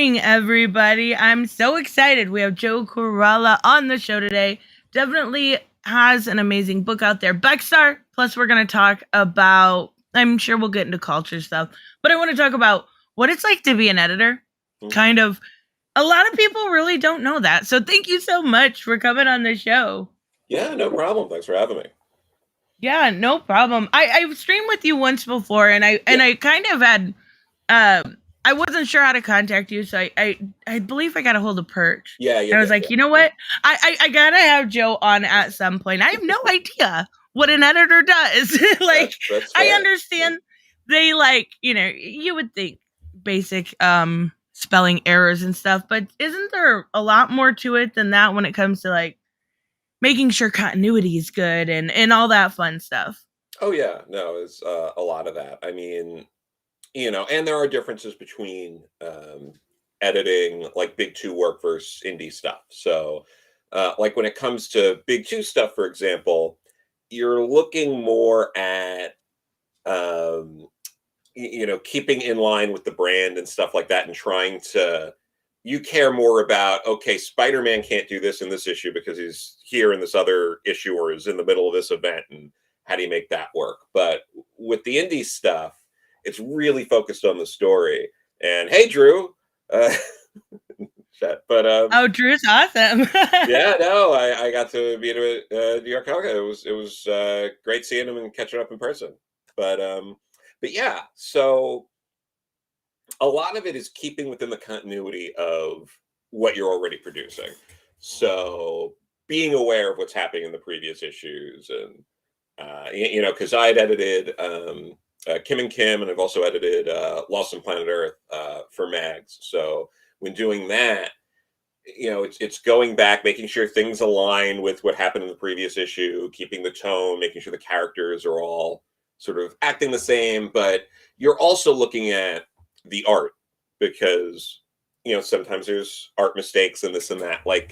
morning, everybody. I'm so excited. We have Joe Corallo on the show today. Definitely has an amazing book out there, Backstar. Plus, we're going to talk about, I'm sure we'll get into culture stuff, but I want to talk about what it's like to be an editor. Kind of, a lot of people really don't know that. So, thank you so much for coming on the show. Yeah, no problem. Thanks for having me. Yeah, no problem. I've streamed with you once before, and I kind of had I wasn't sure how to contact you, so I believe I got a hold of Perch. Yeah, And I was like, yeah. you know what? I gotta have Joe on at some point. I have no idea what an editor does. Like That's I fair. understand they you would think basic spelling errors and stuff, but isn't there a lot more to it than that when it comes to like making sure continuity is good and all that fun stuff? Oh yeah, no, it's a lot of that. I mean, and there are differences between editing like big two work versus indie stuff. So, like when it comes to big two stuff, for example, you're looking more at keeping in line with the brand and stuff like that, and trying to you care more about, okay, Spider-Man can't do this in this issue because he's here in this other issue or is in the middle of this event, and how do you make that work? But with the indie stuff, it's really focused on the story. And hey, Drew, uh, but Oh, Drew's awesome. yeah, no, I got to be at New York Comic Con. It was great seeing him and catching up in person. But yeah, so a lot of it is keeping within the continuity of what you're already producing. So being aware of what's happening in the previous issues, and because I had edited Kim and Kim, and I've also edited Lost on Planet Earth for Mags. So when doing that, it's going back, making sure things align with what happened in the previous issue, keeping the tone, making sure the characters are all sort of acting the same, but you're also looking at the art, because sometimes there's art mistakes and this and that. Like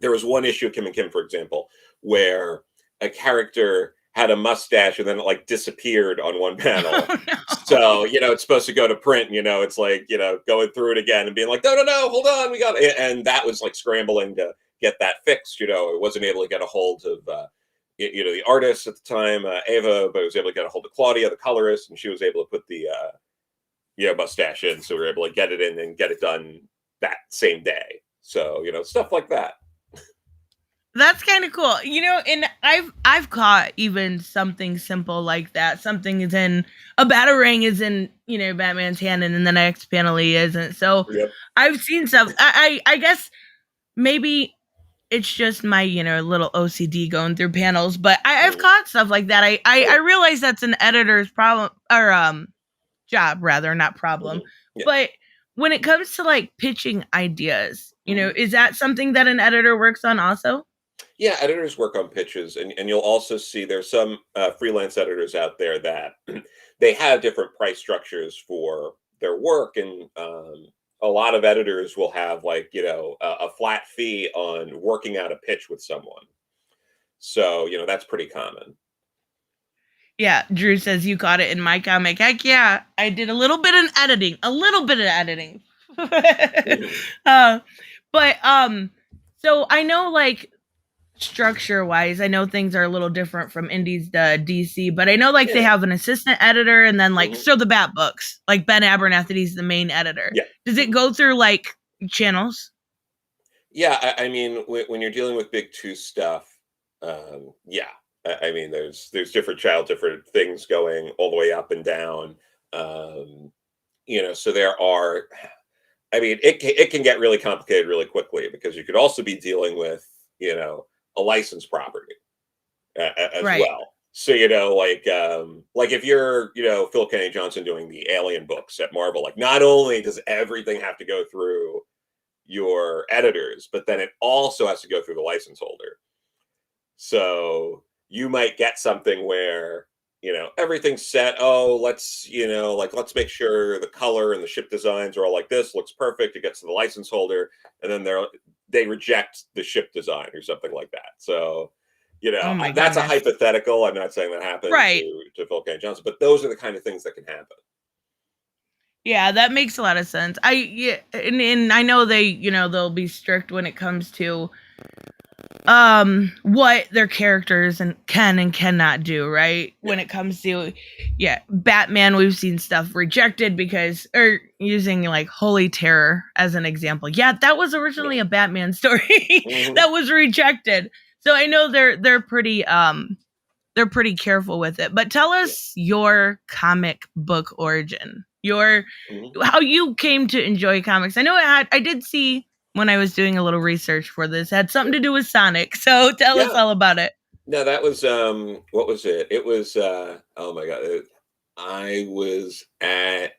there was one issue of Kim and Kim, for example, where a character had a mustache and then it like disappeared on one panel. Oh, no. So it's supposed to go to print. It's like going through it again and being like, no, hold on, we got it. And that was like scrambling to get that fixed. It wasn't able to get a hold of the artist at the time, Ava, but I was able to get a hold of Claudia, the colorist, and she was able to put the mustache in, so we were able to get it in and get it done that same day. So stuff like that. That's kind of cool. And I've caught even something simple like that. Something is in a batarang is in, Batman's hand, and then the next panel he isn't. So Yep. I've seen stuff. I guess maybe it's just my, little OCD going through panels, but I've caught stuff like that. I realize that's an editor's problem, or job rather, not problem. Yeah. But when it comes to like pitching ideas, is that something that an editor works on also? Yeah, editors work on pitches, and you'll also see there's some freelance editors out there that they have different price structures for their work, and a lot of editors will have like a flat fee on working out a pitch with someone. So that's pretty common. Yeah, Drew says you got it in my comic. Heck yeah, I did a little bit of editing. uh, but so I know like structure wise, I know things are a little different from Indies to DC, but I know like they have an assistant editor, and then like so the Bat books, like Ben Abernathy's the main editor. Yeah. Does it go through like channels? Yeah, I mean, when you're dealing with big two stuff, yeah, I mean, there's different things going all the way up and down. So there are. I mean, it can get really complicated really quickly, because you could also be dealing with a licensed property as well. So like if you're Phil Kane Johnson doing the Alien books at Marvel, like not only does everything have to go through your editors, but then it also has to go through the license holder. So you might get something where everything's set. Oh, let's let's make sure the color and the ship designs are all like this, looks perfect. It gets to the license holder, and then they reject the ship design or something like that. So that's a hypothetical. I'm not saying that happened to Phil Kane Johnson, but those are the kind of things that can happen. Yeah, that makes a lot of sense. And I know they'll be strict when it comes to what their characters can and cannot do, right? Yeah. When it comes to Batman, we've seen stuff rejected because or using like Holy Terror as an example. Yeah, that was Yeah. originally a Batman story Hmm. that was rejected. So I know they're pretty careful with it. But tell Yeah. us your comic book origin. Your Hmm. how you came to enjoy comics. I did see when I was doing a little research for this, it had something to do with Sonic. So tell us Yeah. all about it. No, that was what was it? It was oh my god. I was at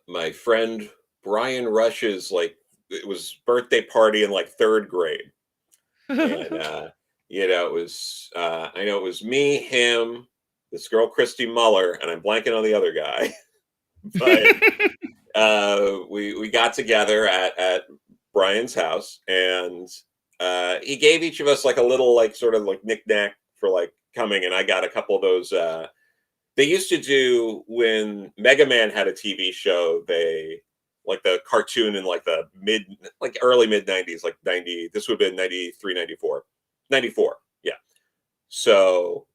my friend Brian Rush's like it was birthday party in like 3rd grade. And it was I know it was me, him, this girl Christy Muller, and I'm blanking on the other guy. But we got together at Brian's house, and he gave each of us like a little like sort of like knickknack for like coming, and I got a couple of those. They used to do when Mega Man had a TV show. They like the cartoon in like the like early mid 90s, like 90. This would have been 93, 94, 94. Yeah. So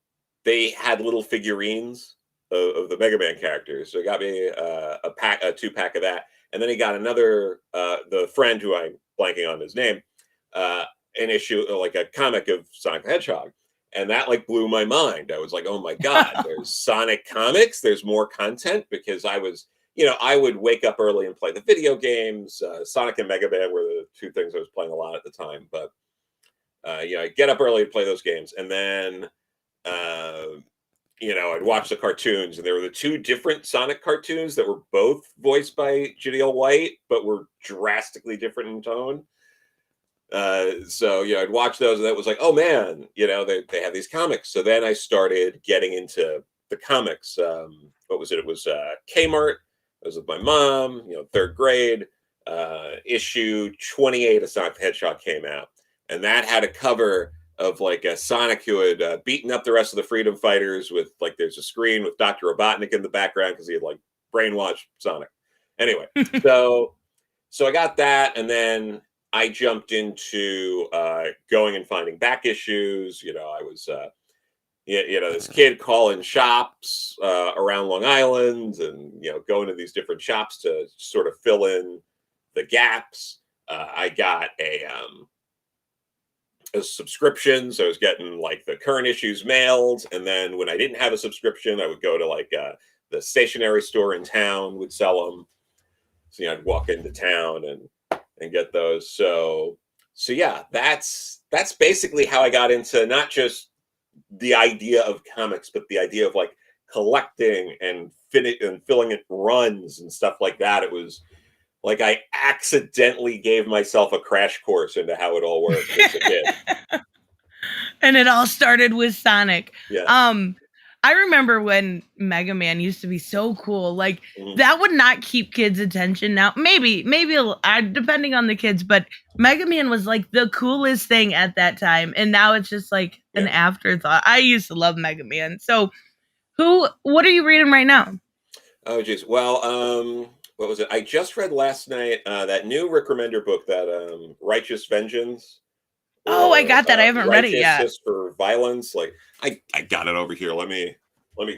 they had little figurines of the Mega Man characters. So he got me a 2-pack of that, and then he got another the friend who I'm blanking on his name, uh, an issue like a comic of Sonic the Hedgehog, and that like blew my mind. I was like, oh my god, there's Sonic comics. There's more content because I was. I would wake up early and play the video games. Sonic and Mega Man were the two things I was playing a lot at the time. But I get up early to play those games, and then uh, I'd watch the cartoons, and there were the two different Sonic cartoons that were both voiced by Janelle White, but were drastically different in tone. So I'd watch those, and that was like, oh man, they have these comics. So then I started getting into the comics. What was it? It was Kmart. It was with my mom. 3rd grade. Issue 28 of Sonic the Hedgehog came out, and that had a cover of like a Sonic who had beaten up the rest of the freedom fighters with like there's a screen with Dr. Robotnik in the background because he had like brainwashed Sonic. Anyway, so I got that, and then I jumped into going and finding back issues. I was this kid calling shops around Long Island, and going to these different shops to sort of fill in the gaps. I got a subscription, so I was getting like the current issues mailed, and then when I didn't have a subscription, I would go to like the stationery store in town would sell them. So I'd walk into town and get those. So yeah, that's basically how I got into not just the idea of comics, but the idea of like collecting and filling it runs and stuff like that. It was like I accidentally gave myself a crash course into how it all worked as a kid. And it all started with Sonic. Yeah. I remember when Mega Man used to be so cool. Like Mhm. that would not keep kids' attention. Now, maybe depending on the kids, but Mega Man was like the coolest thing at that time, and now it's just like an Yeah. afterthought. I used to love Mega Man. So, what are you reading right now? Oh geez. Well, what was it? I just read last night that new Rick Remender book, that Righteous Vengeance, Oh, I or got that. I haven't read it yet. Righteousness for Violence. Like I got it over here. Let me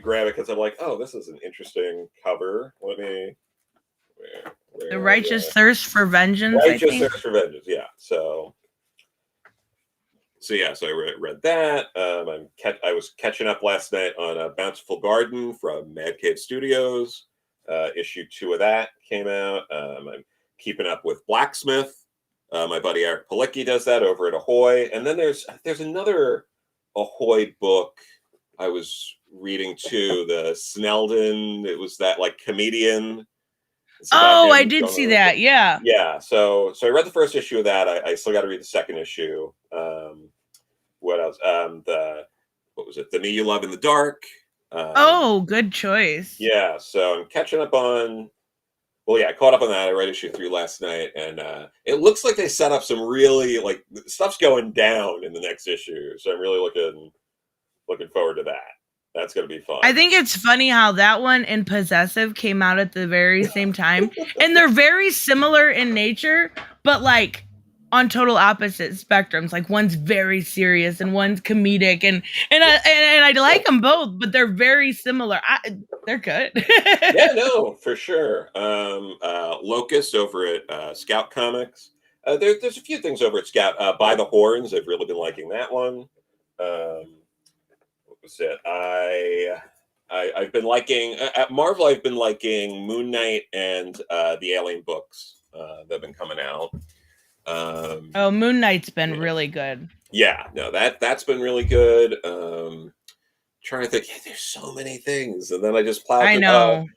grab it because I'm like, oh, this is an interesting cover. Let me The where Righteous Thirst for Vengeance, I Righteous think. Thirst for Vengeance. Yeah. So yeah, so I read that. I was catching up last night on a Bountiful Garden from Mad Cave Studios. Issue 2 of that came out. I'm keeping up with Blacksmith. My buddy Eric Palicki does that over at Ahoy. And then there's another Ahoy book I was reading too. The Snelden. It was that like comedian. It's about Oh, I him did going see on. that. Yeah. Yeah. So I read the first issue of that. I still got to read the second issue. What else? The what was it? The Me You Love in the Dark. Oh, good choice. Yeah, so I'm catching up on. Well, yeah, I caught up on that. I read issue 3 last night, and it looks like they set up some really like stuff's going down in the next issue. So I'm really looking forward to that. That's gonna be fun. I think it's funny how that one and Possessive came out at the very same time, and they're very similar in nature, but like on total opposite spectrums. Like one's very serious and one's comedic, and I like them both, but they're very similar. They're good. Yeah, no, for sure. Locust over at Scout Comics. There's a few things over at Scout. By the Horns, I've really been liking that one. What was it? I've been liking at Marvel. I've been liking Moon Knight and the Alien books that've been coming out. Oh, Moon Knight's been Yeah. really good. Yeah, no, that's been really good. Trying to think, yeah, there's so many things, and then I just plowed I through. know.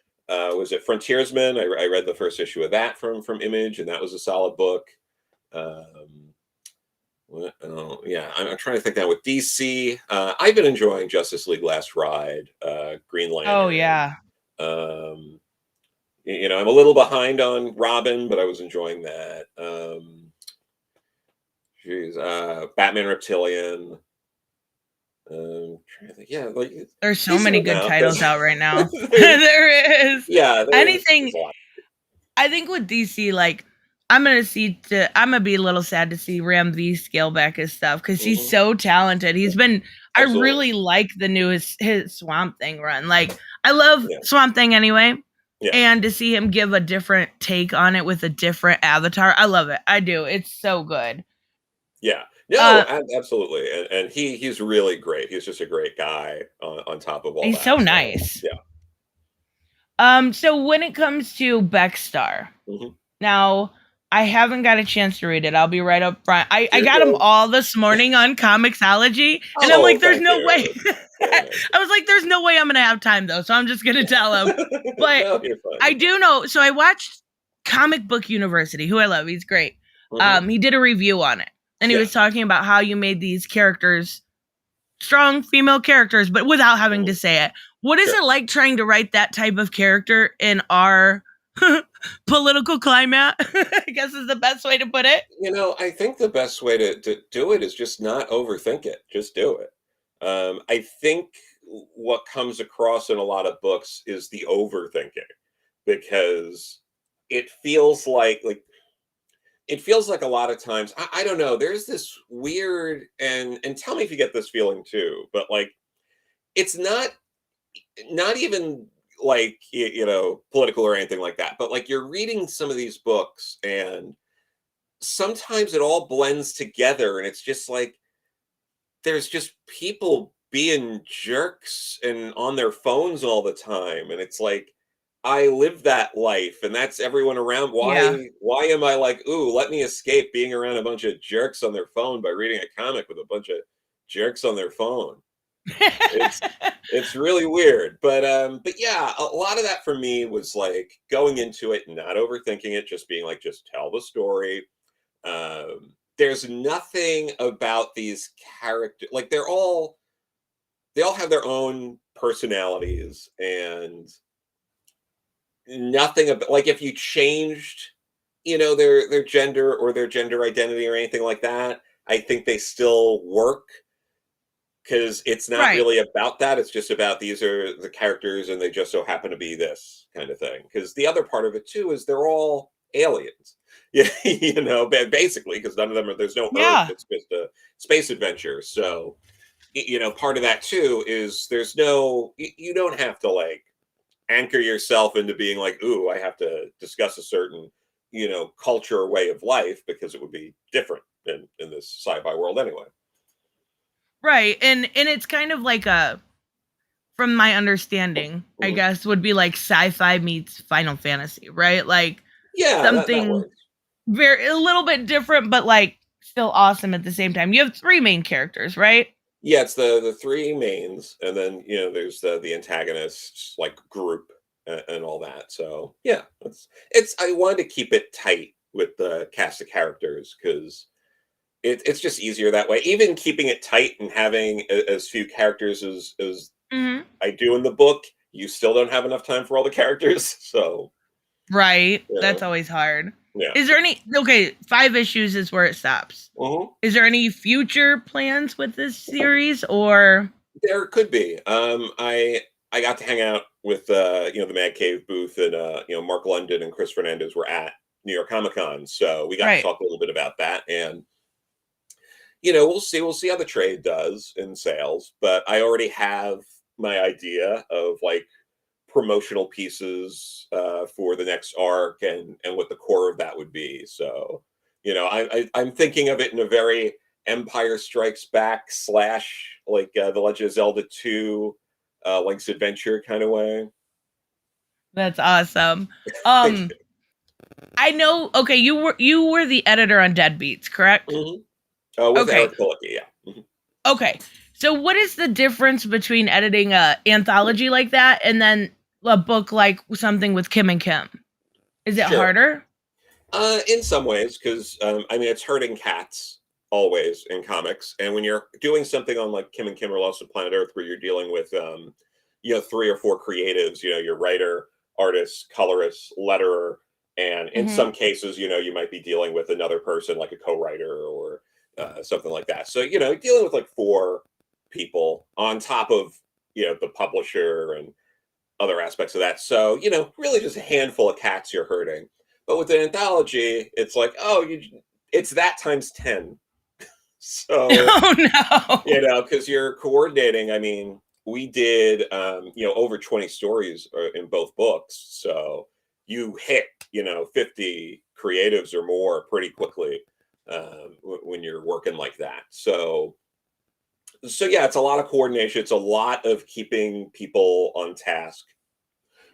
Was it Frontiersman? I read the first issue of that from Image, and that was a solid book. Yeah, I'm trying to think now with DC. I've been enjoying Justice League Last Ride, Green Oh Lantern. yeah. Um, I'm a little behind on Robin, but I was enjoying that. Batman Reptilian. Trying to think, yeah, like There's so decent many good amount. titles out right now. There is. Yeah, Anything. there's a lot. I think with DC, like I'm gonna be a little sad to see Ram V scale back his stuff because he's Mhm. so talented. I Absolutely. really like the new his Swamp Thing run. Like I love Yeah. Swamp Thing anyway. Yeah. And to see him give a different take on it with a different avatar, I love it. I do. It's so good. Yeah. No, Uh, absolutely. And he's really great. He's just a great guy on top of all he's so that. So nice. yeah. So when it comes to Beckstar, Mhm. now I haven't got a chance to read it. I'll be right up front. I You're got them good. all this morning on Comixology, and I'm Oh, like, there's thank no way. you. Very nice. I was like, there's no way I'm gonna have time though, so I'm just gonna tell him. But No, you're fine. I do know. So I watched Comic Book University, who I love. He's great. Mhm. He did a review on it, and he Yeah. was talking about how you made these characters strong female characters, but without having Mhm. to say it. What is Sure. it like trying to write that type of character in our political climate? I guess is the best way to put it. I think the best way to do it is just not overthink it. Just do it. I think what comes across in a lot of books is the overthinking because it feels like it feels like a lot of times I don't know, there's this weird and tell me if you get this feeling too, but like it's not even like political or anything like that, but like you're reading some of these books and sometimes it all blends together and it's just like there's just people being jerks and on their phones all the time and it's like I live that life and that's everyone around. Yeah. Why am I like, ooh, let me escape being around a bunch of jerks on their phone by reading a comic with a bunch of jerks on their phone? It's it's really weird. But yeah, a lot of that for me was like going into it, not overthinking it, just being like, just tell the story. There's nothing about these characters like they all have their own personalities and nothing about like if you changed their gender or their gender identity or anything like that, I think they still work because it's not Right. really about that. It's just about these are the characters and they just so happen to be this kind of thing. Because the other part of it too is they're all aliens. Yeah, basically, because none of them are. There's no Earth. Yeah. It's just a space adventure. So, part of that too is there's no. You don't have to like anchor yourself into being like, ooh, I have to discuss a certain, culture or way of life because it would be different in this sci-fi world anyway. Right. And it's kind of like a from my understanding, I Mhm. guess would be like sci-fi meets Final Fantasy, right? Like Yeah, that something works. very a little bit different but like still awesome at the same time. You have three main characters, right? Yeah, it's the three mains, and then there's the antagonists like group and all that. So yeah, it's I wanted to keep it tight with the cast of characters because it's just easier that way. Even keeping it tight and having as few characters as Mhm. I do in the book, you still don't have enough time for all the characters. So Right. yeah, That's always hard. yeah. Is there any okay, 5 issues is where it stops. Mhm. Is there any future plans with this series or There could be. I got to hang out with the Mad Cave booth, and Mark London and Chris Fernandez were at New York Comic Con, so we got to Right. talk a little bit about that. And we'll see how the trade does in sales, but I already have my idea of like promotional pieces for the next arc, and what the core of that would be. So, I'm thinking of it in a very Empire Strikes Back slash like the Legend of Zelda 2 Link's Adventure kind of way. That's awesome. Um, I know. Okay, you were the editor on Deadbeats, correct? Hmm. With Okay. Eric Pilicki, yeah. Mhm. Okay. So what is the difference between editing a anthology like that and then a book like something with Kim and Kim? Is it Sure. harder? In some ways, because I mean, it's hurting cats always in comics, and when you're doing something on like Kim and Kim or Lost on Planet Earth, where you're dealing with 3 or 4 creatives, your writer, artist, colorist, letterer, and in Mhm. some cases, you might be dealing with another person like a co-writer or something like that. So dealing with like 4 people on top of the publisher and other aspects of that. So, really just a handful of cats you're hurting. But with an anthology, it's like, oh, it's that times 10. So, Oh no. because you're coordinating. I mean, we did, over 20 stories in both books. So you hit, 50 creatives or more pretty quickly when you're working like that. So yeah, it's a lot of coordination. It's a lot of keeping people on task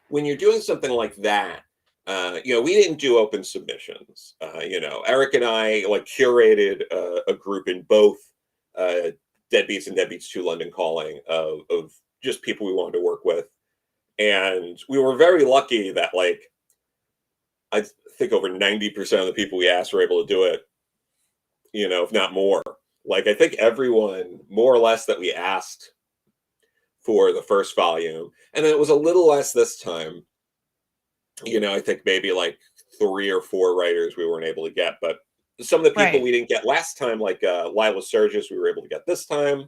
when you're doing something like that. We didn't do open submissions. Eric and I like curated a group in both uh, Deadbeats and Deadbeats 2 London Calling of just people we wanted to work with. And we were very lucky that like I think over 90% of the people we asked were able to do it, if not more. Like I think everyone more or less that we asked for the first volume. And then it was a little less this time. I think maybe like 3 or 4 writers we weren't able to get, but some of the people Right. we didn't get last time, like Lila Sturgis, we were able to get this time.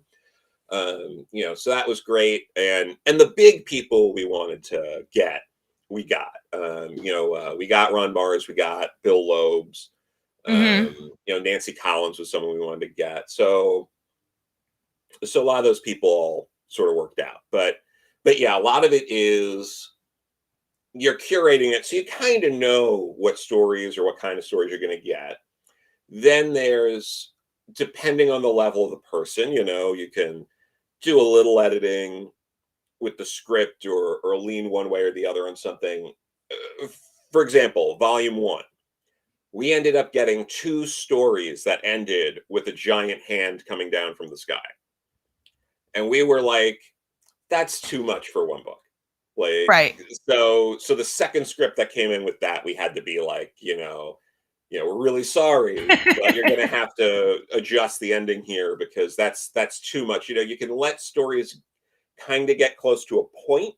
So that was great, and the big people we wanted to get, we got. We got Ron Mars, we got Bill Lobes. Mhm. Nancy Collins was someone we wanted to get. So a lot of those people all sort of worked out, but yeah, a lot of it is you're curating it so you kind of know what stories or what kind of stories you're going to get. Then there's, depending on the level of the person, you can do a little editing with the script, or lean one way or the other on something. Uh, For example, volume 1, we ended up getting 2 stories that ended with a giant hand coming down from the sky. And we were like, that's too much for one book. Like, Right. so the second script that came in with that, we had to be like, we're really sorry, but you're gonna have to adjust the ending here because that's too much. You can let stories kind of get close to a point,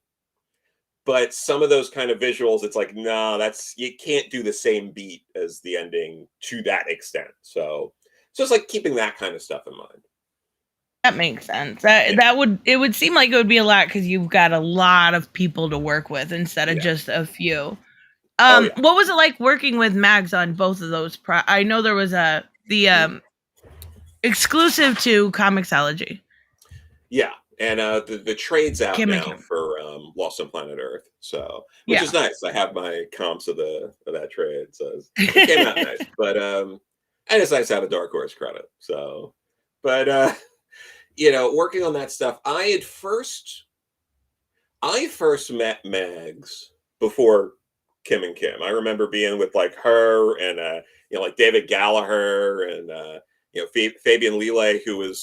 but some of those kind of visuals, it's like, no, that's you can't do the same beat as the ending to that extent. So it's like keeping that kind of stuff in mind. That makes sense. That Yeah. that would it would seem like it would be a lot because you've got a lot of people to work with instead of Yeah. just a few. Oh yeah. What was it like working with Mags on both of those? I know there was the Mhm. exclusive to Comixology, Yeah, and the trade's out Kim and now Kim. for Lost on Planet Earth, so which is Yeah. nice. I have my comps of that trade, so it came out nice. But and it's nice to have a Dark Horse credit. So, but working on that stuff, I first met Mags before Kim and Kim. I remember being with like her and like David Gallagher and Fabian Lille, who is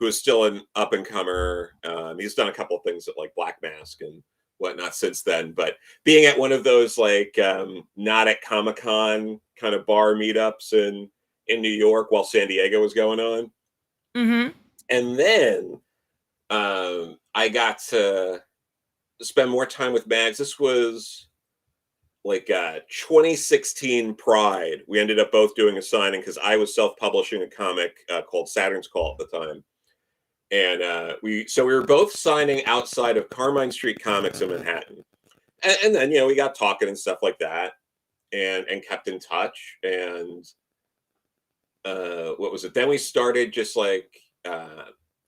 still an up and comer. He's done a couple of things at like Black Mask and whatnot since then. But being at one of those like not at Comic Con kind of bar meetups in New York while San Diego was going on, Mhm. and then I got to spend more time with Mags. This was like 2016 Pride. We ended up both doing a signing because I was self-publishing a comic called Saturn's Call at the time, And we were both signing outside of Carmine Street Comics in Manhattan. And then, we got talking and stuff like that, and kept in touch. And what was it? Then we started just like,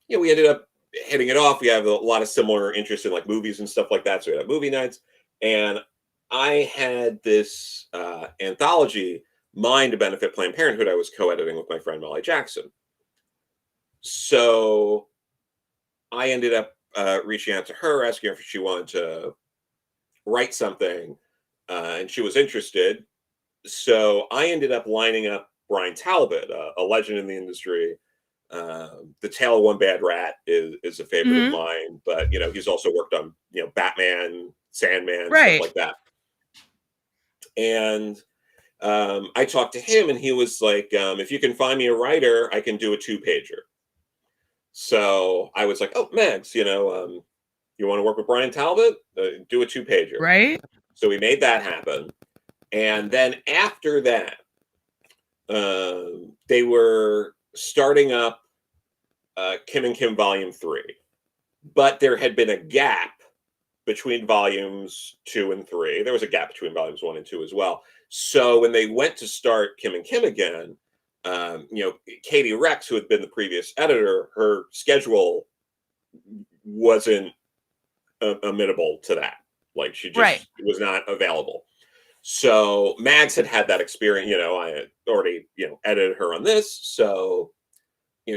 we ended up hitting it off. We have a lot of similar interests in like movies and stuff like that. So we had movie nights. And I had this anthology, Mine, to benefit Planned Parenthood, I was co-editing with my friend Molly Jackson. So I ended up reaching out to her, asking her if she wanted to write something, and she was interested. So I ended up lining up Brian Talbot, a legend in the industry. The Tale of One Bad Rat is a favorite of mine, but he's also worked on Batman, Sandman, stuff Right. like that. And I talked to him, and he was like, "If you can find me a writer, I can do a 2-pager." So I was like, "Oh, Mags, you want to work with Brian Talbot? Do a 2-pager." Right. So we made that happen. And then after that, they were starting up Kim and Kim Volume 3. But there had been a gap between volumes 2 and 3. There was a gap between volumes 1 and 2 as well. So when they went to start Kim and Kim again, Katie Rex, who had been the previous editor, her schedule wasn't amenable to that. Like, she just was not available. So Mags had that experience. I had already, edited her on this. So,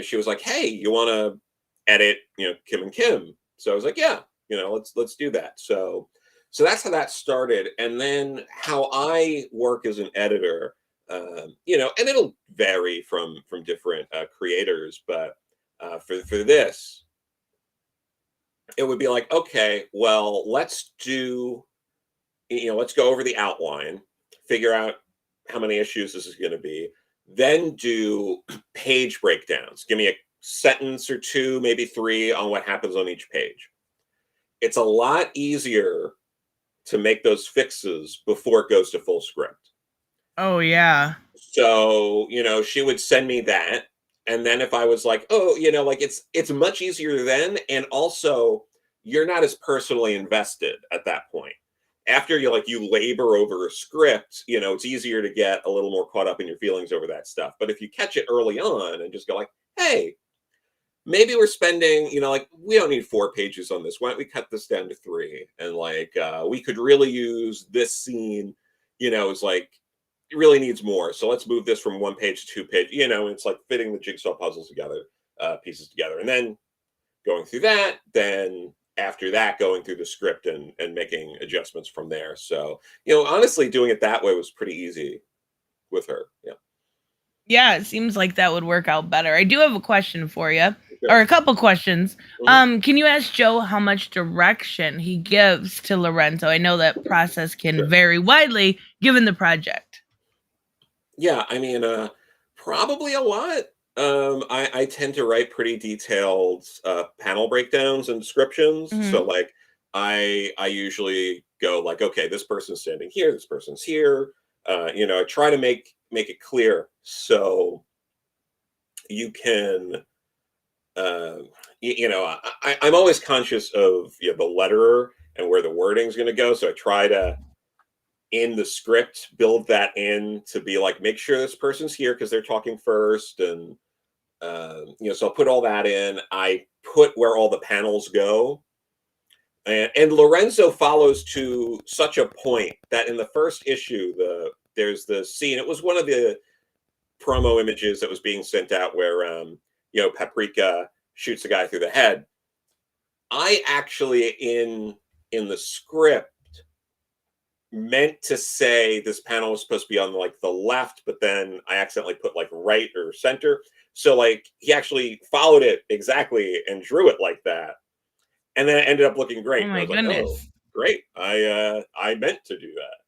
she was like, "Hey, you want to edit, Kim and Kim?" So I was like, "Yeah, let's do that." So that's how that started. And then how I work as an editor, and it'll vary from different creators, but for this, it would be like, okay, well, let's go over the outline, figure out how many issues this is going to be, then do page breakdowns. Give me a sentence or 2, maybe 3 on what happens on each page. It's a lot easier to make those fixes before it goes to full script. Oh, yeah. So, she would send me that. And then if I was like, "Oh, like it's much easier then." And also, you're not as personally invested at that point. After you labor over a script, it's easier to get a little more caught up in your feelings over that stuff. But if you catch it early on and just go like, "Hey, maybe we're spending, like, we don't need 4 pages on this. Why don't we cut this down to 3? And like, we could really use this scene, it's like, it really needs more. So let's move this from 1 page to 2 page, it's like fitting the jigsaw puzzles together, pieces together. And then going through that, then after that, going through the script and making adjustments from there. So, honestly, doing it that way was pretty easy with her. Yeah. Yeah, it seems like that would work out better. I do have a question for you, Sure. or a couple questions. Mhm. Can you ask Joe how much direction he gives to Lorenzo? I know that process can Sure. vary widely given the project. Yeah, I mean, probably a lot. I tend to write pretty detailed panel breakdowns and descriptions. So like, I usually go like, okay, this person's standing here, this person's here. I try to make it clear so you can. I'm always conscious of the letterer and where the wording's going to go. So I try to, in the script, build that in to be like, make sure this person's here because they're talking first. And so I'll put all that in. I put where all the panels go. And Lorenzo follows to such a point that in the first issue, there's the scene. It was one of the promo images that was being sent out where Paprika shoots a guy through the head. I actually, in the script, meant to say this panel was supposed to be on like the left, but then I accidentally put like right or center. So like, he actually followed it exactly and drew it like that. And then it ended up looking great. Oh And I my was like, "Oh, goodness. great. I meant to do that."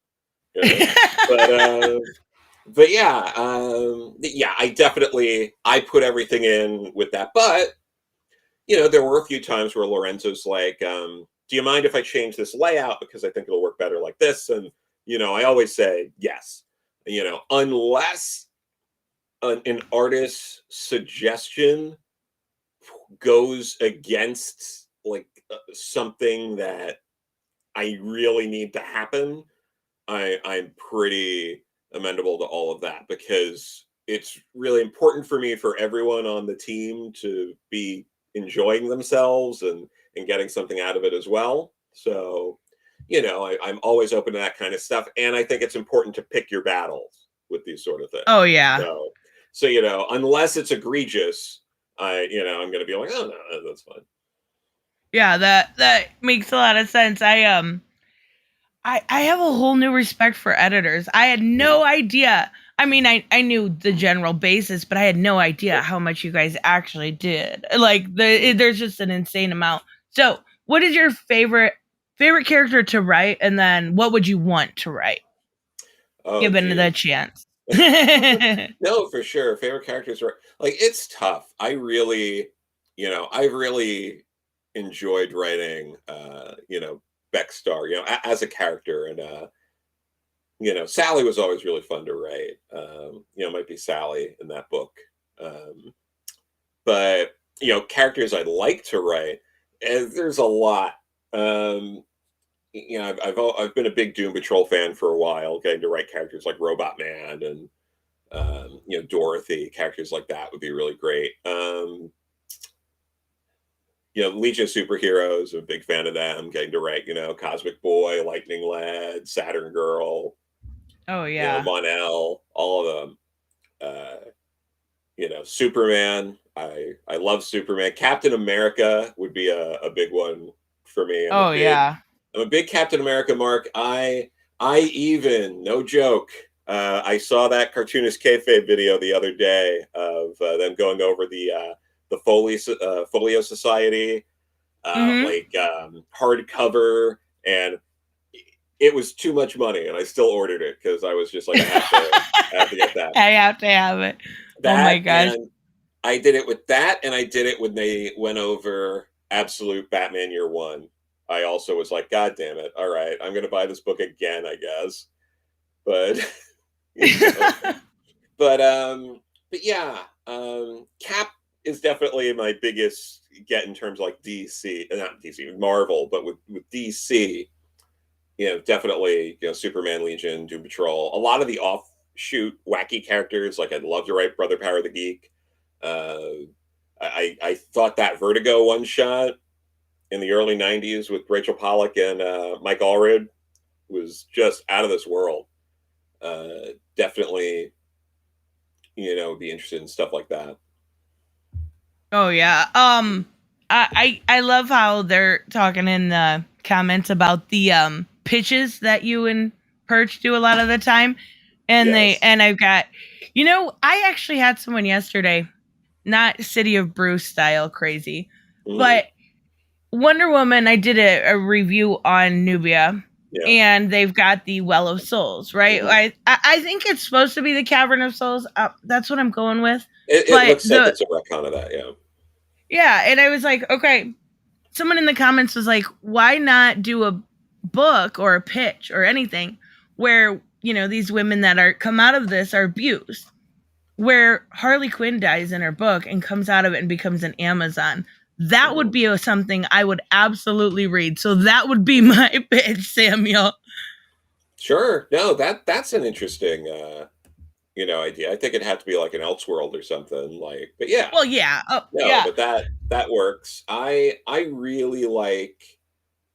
But yeah, I definitely, I put everything in with that. But there were a few times where Lorenzo's like, "Do you mind if I change this layout because I think it'll work better like this?" And I always say yes. Unless an artist's suggestion goes against like something that I really need to happen, I'm pretty amenable to all of that because it's really important for me for everyone on the team to be enjoying themselves and getting something out of it as well. So, I'm always open to that kind of stuff, and I think it's important to pick your battles with these sort of things. Oh yeah. So, unless it's egregious, I'm going to be like, oh no, that's fine. Yeah, that makes a lot of sense. I have a whole new respect for editors. I had Mhm. no idea. I mean, I knew the general basis, but I had no idea how much you guys actually did. Like there's just an insane amount. So, what is your favorite character to write, and then what would you want to write, Oh, given the geez. chance? No, for sure. Favorite characters are like it's tough. I've really enjoyed writing Beck Star, as a character. And Sally was always really fun to write. Might be Sally in that book. Um, but characters I'd like to write, there's a lot. I've been a big Doom Patrol fan for a while, getting to write characters like Robot Man and Dorothy, characters like that would be really great. Legion of Superheroes, I'm a big fan of them. Getting to write, Cosmic Boy, Lightning Lad, Saturn Girl, Oh yeah. Mon-El, all of them. Superman. I love Superman. Captain America would be a big one for me. Oh yeah. I'm a big Captain America mark. I even, no joke, I saw that cartoonist kayfabe video the other day of them going over the Folio Society Mhm. hardcover, and it was too much money, and I still ordered it because I was just like, I have to get that. I have to have it. Oh my That gosh. and I did it with that, and I did it when they went over Absolute Batman Year One. I also was like, God damn it! All right, I'm going to buy this book again, I guess. But you know, but yeah, Cap is definitely my biggest get in terms of like DC, not DC, Marvel, but with DC, definitely, Superman, Legion, Doom Patrol, a lot of the offshoot wacky characters. Like I'd love to write Brother Power the Geek. Uh, I thought that Vertigo one shot in the early '90s with Rachel Pollack and Mike Allred was just out of this world. Definitely, be interested in stuff like that. Oh yeah. I love how they're talking in the comments about the pitches that you and Perch do a lot of the time. Yes. And I've got I actually had someone yesterday, not City of Bruce style crazy, Mm-hmm. but Wonder Woman, I did a review on Nubia, Yeah. and they've got the Well of Souls, right? Mm-hmm. I think it's supposed to be the Cavern of Souls. That's what I'm going with. It But looks like it's a retcon of that. Yeah. yeah, and I was like, okay. Someone in the comments was like, why not do a book or a pitch or anything where these women that are come out of this are abused, where Harley Quinn dies in her book and comes out of it and becomes an Amazon. That would Mm-hmm. be something I would absolutely read. So that would be my pitch, Samuel. Sure. No, that's an interesting idea. I think it had to be like an Elseworld or something. Like, but yeah, Well, yeah. Oh, no, yeah. but that works. I really like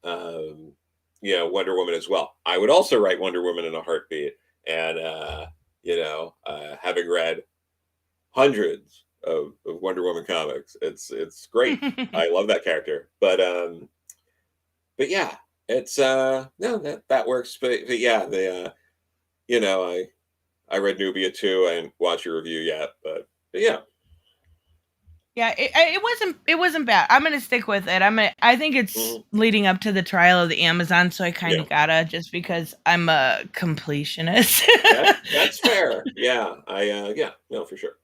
Wonder Woman as well. I would also write Wonder Woman in a heartbeat. And having read hundreds of Wonder Woman comics, it's great. I love that character. But yeah, it's no, that works. But yeah, I read Nubia too. I didn't watch your review yet, but yeah. Yeah, it wasn't bad. I'm gonna stick with it. I think it's Mhm. leading up to the trial of the Amazon, so I kind Yeah. of gotta, just because I'm a completionist. That's fair. Yeah. Yeah, no, for sure.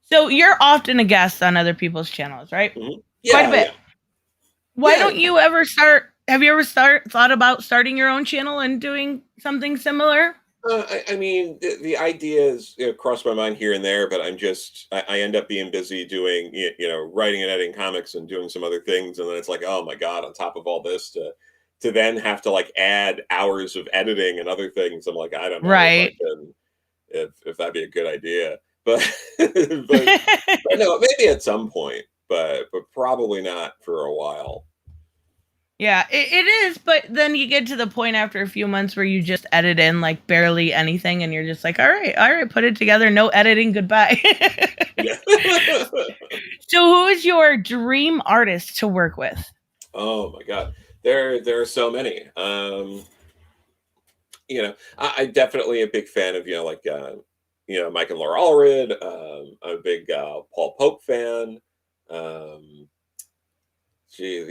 So you're often a guest on other people's channels, right? Quite a Yeah, bit. yeah. Why Yeah. don't you ever start? Have you ever thought about starting your own channel and doing something similar? I mean, the ideas, cross my mind here and there, but I end up being busy doing, writing and editing comics and doing some other things, and then it's like, oh my god, on top of all this, to then have to like add hours of editing and other things, I'm like, I don't know if I Right. can, if that'd be a good idea, but but no, maybe at some point, but probably not for a while. Yeah, it is, but then you get to the point after a few months where you just edit in like barely anything and you're just like, all right, put it together, no editing, goodbye. Yeah. So who is your dream artist to work with? Oh my god, there are so many. I'm definitely a big fan of, Mike and Laura Allred. I'm a big Paul Pope fan. Um, Gee,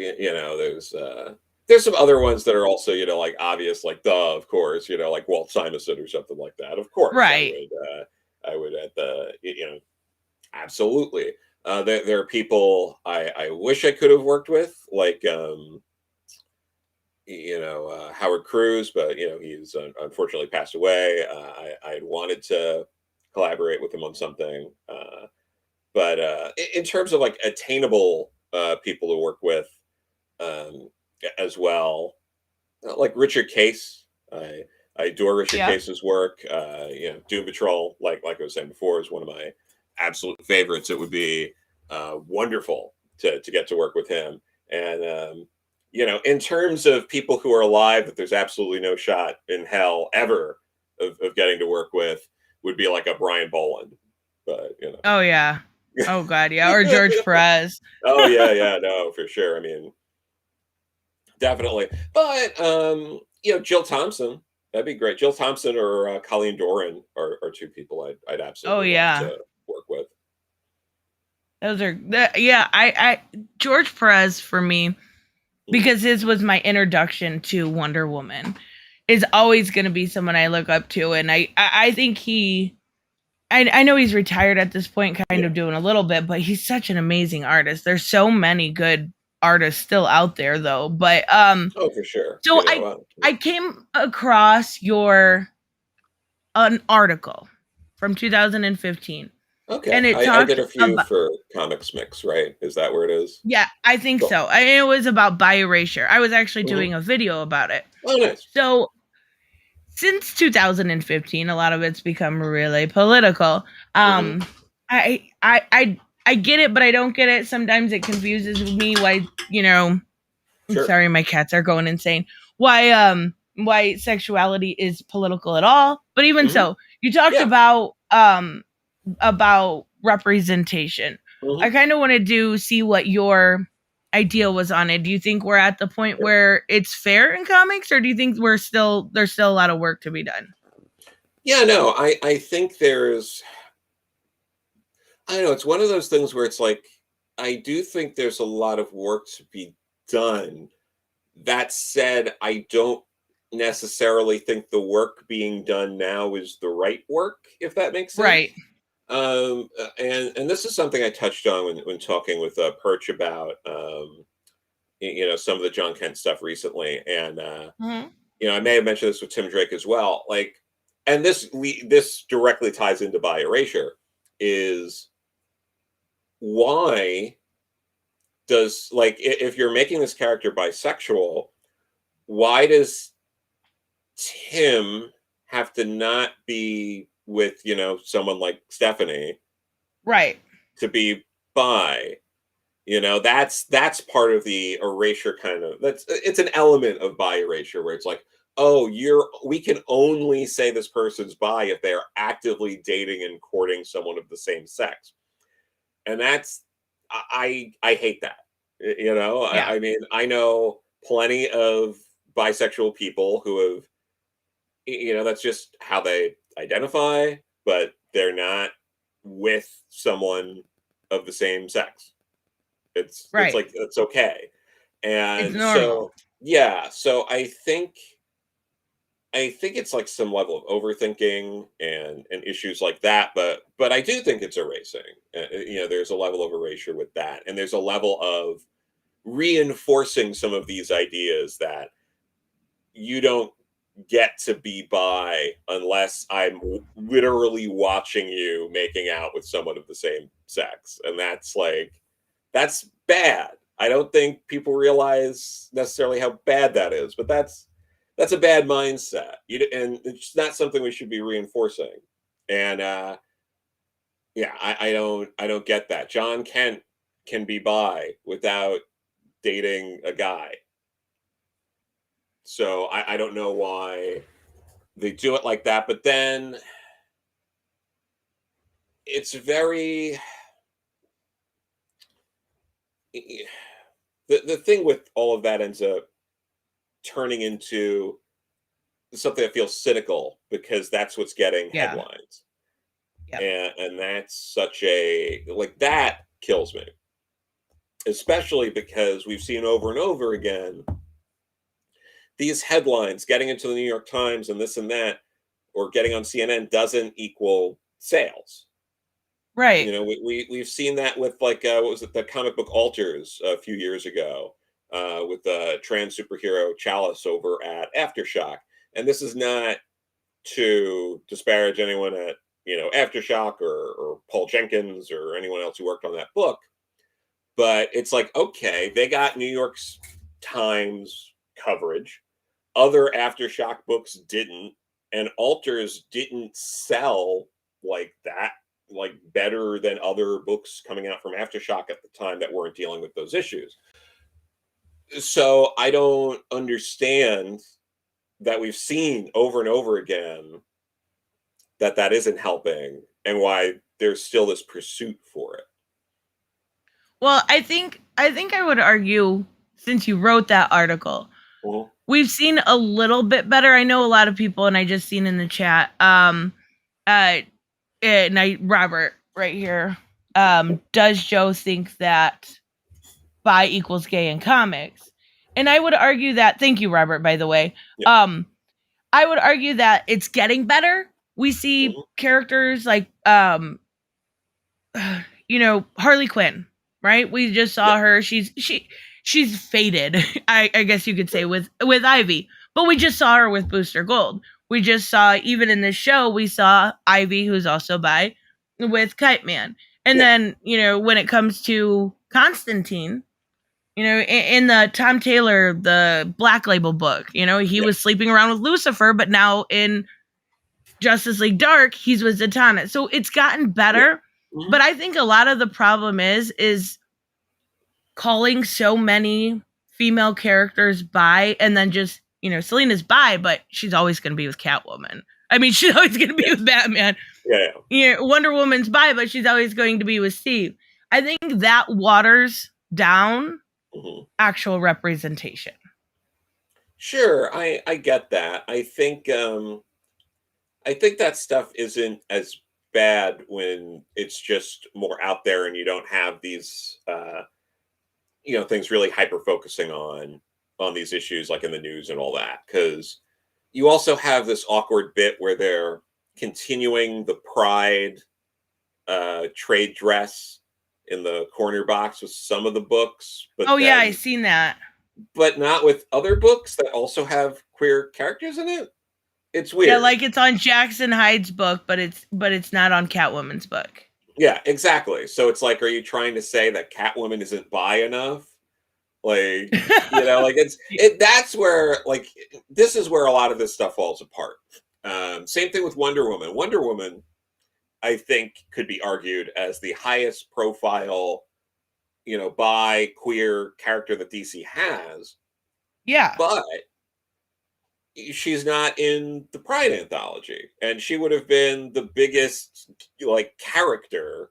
there's some other ones that are also, like obvious, like duh, of course, like Walt Simonson or something like that. Of course, Right. I would at the, absolutely. There are people I wish I could have worked with, like Howard Cruz, but he's unfortunately passed away. I had wanted to collaborate with him on something, but in terms of like attainable people to work with, um, as well, like Richard Case. I adore Richard Yeah. Case's work. Doom Patrol, like I was saying before, is one of my absolute favorites. It would be wonderful to get to work with him. And in terms of people who are alive, that there's absolutely no shot in hell ever of getting to work with, would be like a Brian Boland. But Oh yeah. Oh god, yeah. Or George Perez. oh yeah, no, for sure. I mean, definitely. But Jill Thompson, that'd be great. Jill Thompson or Colleen Doran are two people I'd Oh absolutely love yeah. to work with. Those are yeah, I George Perez for me, Mhm. because his was my introduction to Wonder Woman, is always going to be someone I look up to, and I think I know he's retired at this point, kind Yeah. of doing a little bit, but he's such an amazing artist. There's so many good artists still out there though. But Oh, for sure. so I came across your an article from 2015, Okay. and it I did talked a few about, for Comics Mix, right? Is that where it is? yeah, I think Cool. so. It was about bi erasure. I was actually Hmm. doing a video about it. Oh, nice. So since 2015, a lot of it's become really political. Hmm. I I I I get it, but I don't get it. Sometimes it confuses me why, I'm Sure. sorry, my cats are going insane. Why sexuality is political at all. But even Hmm. so, you talked Yeah. about representation. I Hmm. kind of wanted to see what your idea was on it. Do you think we're at the point Sure. where it's fair in comics, or do you think there's still a lot of work to be done? Yeah. No, I think I don't know. It's one of those things where it's like I do think there's a lot of work to be done. That said, I don't necessarily think the work being done now is the right work, if that makes Right. sense. And this is something I touched on when talking with Perch about some of the John Kent stuff recently, and Mhm. I may have mentioned this with Tim Drake as well. Like, and this directly ties into bi erasure. Is why does like if you're making this character bisexual, why does Tim have to not be with, someone like Stephanie Right. to be bi? That's part of the erasure kind of it's an element of bi erasure where it's like, oh, we can only say this person's bi if they're actively dating and courting someone of the same sex. And that's I hate that. Yeah. I mean, I know plenty of bisexual people who have that's just how they identify, but they're not with someone of the same sex. It's Right. like it's okay. It's And normal. so yeah, so I think it's like some level of overthinking and issues like that, but I do think it's erasing. There's a level of erasure with that, and there's a level of reinforcing some of these ideas that you don't get to be bi unless I'm literally watching you making out with someone of the same sex. And that's like, that's bad. I don't think people realize necessarily how bad that is, but that's a bad mindset. And it's not something we should be reinforcing. And yeah, I don't get that. John Kent can be bi without dating a guy. So I don't know why they do it like that. But then it's very the thing with all of that ends up turning into something that feels cynical because that's what's getting Yeah. headlines. Yep. And that's such a like that kills me. Especially because we've seen over and over again these headlines getting into the New York Times and this and that, or getting on CNN doesn't equal sales. Right. We've seen that with like what was it, the comic book Alters a few years ago, with the trans superhero Chalice over at Aftershock. And this is not to disparage anyone at Aftershock or Paul Jenkins or anyone else who worked on that book, but it's like, okay, they got New York's Times coverage. Other Aftershock books didn't, and Alters didn't sell like that, like better than other books coming out from Aftershock at the time that weren't dealing with those issues. So I don't understand that we've seen over and over again that isn't helping and why there's still this pursuit for it. Well, I think I would argue, since you wrote that article, Mhm. we've seen a little bit better. I know a lot of people, and I just seen in the chat, and Robert right here, does Joe think that bi equals gay in comics? And I would argue that, thank you, Robert, by the way. Yeah. I would argue that it's getting better. We see Mhm. characters like Harley Quinn, right? We just Yeah. saw her. She's faded, I guess you could say, with Ivy. But we just saw her with Booster Gold. We just saw, even in this show, we saw Ivy, who's also bi, with Kite Man. And Yeah. then, when it comes to Constantine, in the Tom Taylor, the Black Label book, he Yeah. was sleeping around with Lucifer, but now in Justice League Dark, he's with Zatanna. So it's gotten Yeah. better. Mhm. But I think a lot of the problem is calling so many female characters bi, and then just, Selina's bi, but she's always going to be with Catwoman. I mean, she's always going to be Yeah. with Batman. Yeah. Wonder Woman's bi, but she's always going to be with Steve. I think that waters down Mhm. actual representation. Sure, I get that. I think that stuff isn't as bad when it's just more out there and you don't have these things really hyper focusing on these issues like in the news and all that, because you also have this awkward bit where they're continuing the Pride trade dress in the corner box with some of the books, Oh yeah, I seen that. but not with other books that also have queer characters in it. It's Yeah, weird. like it's on Jackson Hyde's book, but it's not on Catwoman's book. Yeah, exactly. So it's like, are you trying to say that Catwoman isn't bi enough? Like, like that's where like this is where a lot of this stuff falls apart. Same thing with Wonder Woman. Wonder Woman, I think, could be argued as the highest profile, bi queer character that DC has, Yeah. but she's not in the Pride anthology, and she would have been the biggest like character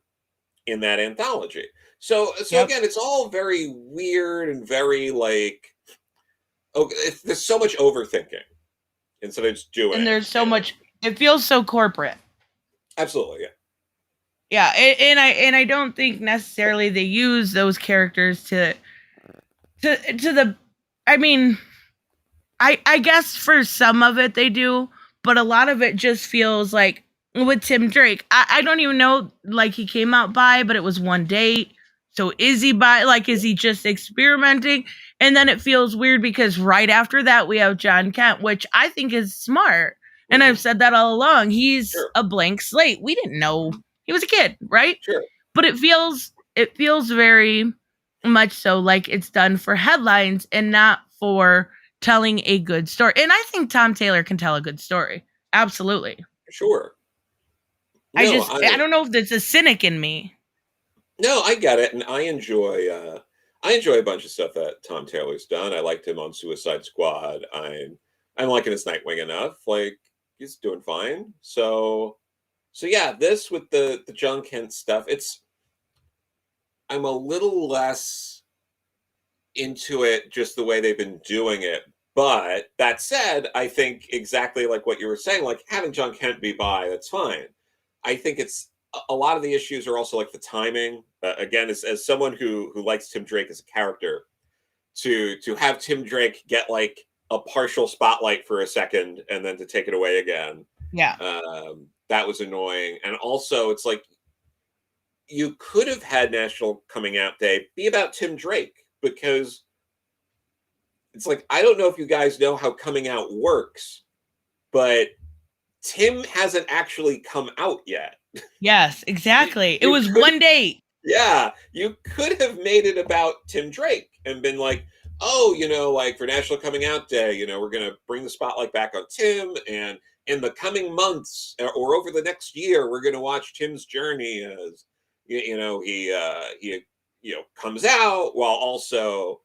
in that anthology. So Yep. again, it's all very weird and very like, oh, there's so much overthinking instead of just doing And it. there's so And much. It feels so corporate. absolutely, yeah. Yeah, and I don't think necessarily they use those characters to the. I mean, I guess for some of it they do, but a lot of it just feels like with Tim Drake. I don't even know, like, he came out bi, but it was one date. So is he just experimenting? And then it feels weird because right after that we have John Kent, which I think is smart. And I've said that all along. He's Sure. a blank slate. We didn't know he was a kid, right? Sure. But it feels very much so like it's done for headlines and not for telling a good story. And I think Tom Taylor can tell a good story. Absolutely. Sure. I No, I don't know if there's a cynic in me. no, I get it, and I enjoy a bunch of stuff that Tom Taylor's done. I liked him on Suicide Squad. I'm liking his Nightwing enough. Like he's doing fine. So yeah, this with the John Kent stuff, I'm a little less into it just the way they've been doing it. But that said, I think exactly like what you were saying, like having John Kent be by, that's fine. I think it's a lot of the issues are also like the timing. Again, as someone who likes Tim Drake as a character, to have Tim Drake get like a partial spotlight for a second and then to take it away again, Yeah. that was annoying. And also, it's like you could have had National Coming Out Day be about Tim Drake because it's like I don't know if you guys know how coming out works, but Tim hasn't actually come out yet. Yes, exactly. It You was could, one date. yeah, you could have made it about Tim Drake and been like, oh, like for National Coming Out Day, we're going to bring the spotlight back on Tim. And in the coming months or over the next year, we're going to watch Tim's journey as, he comes out while also,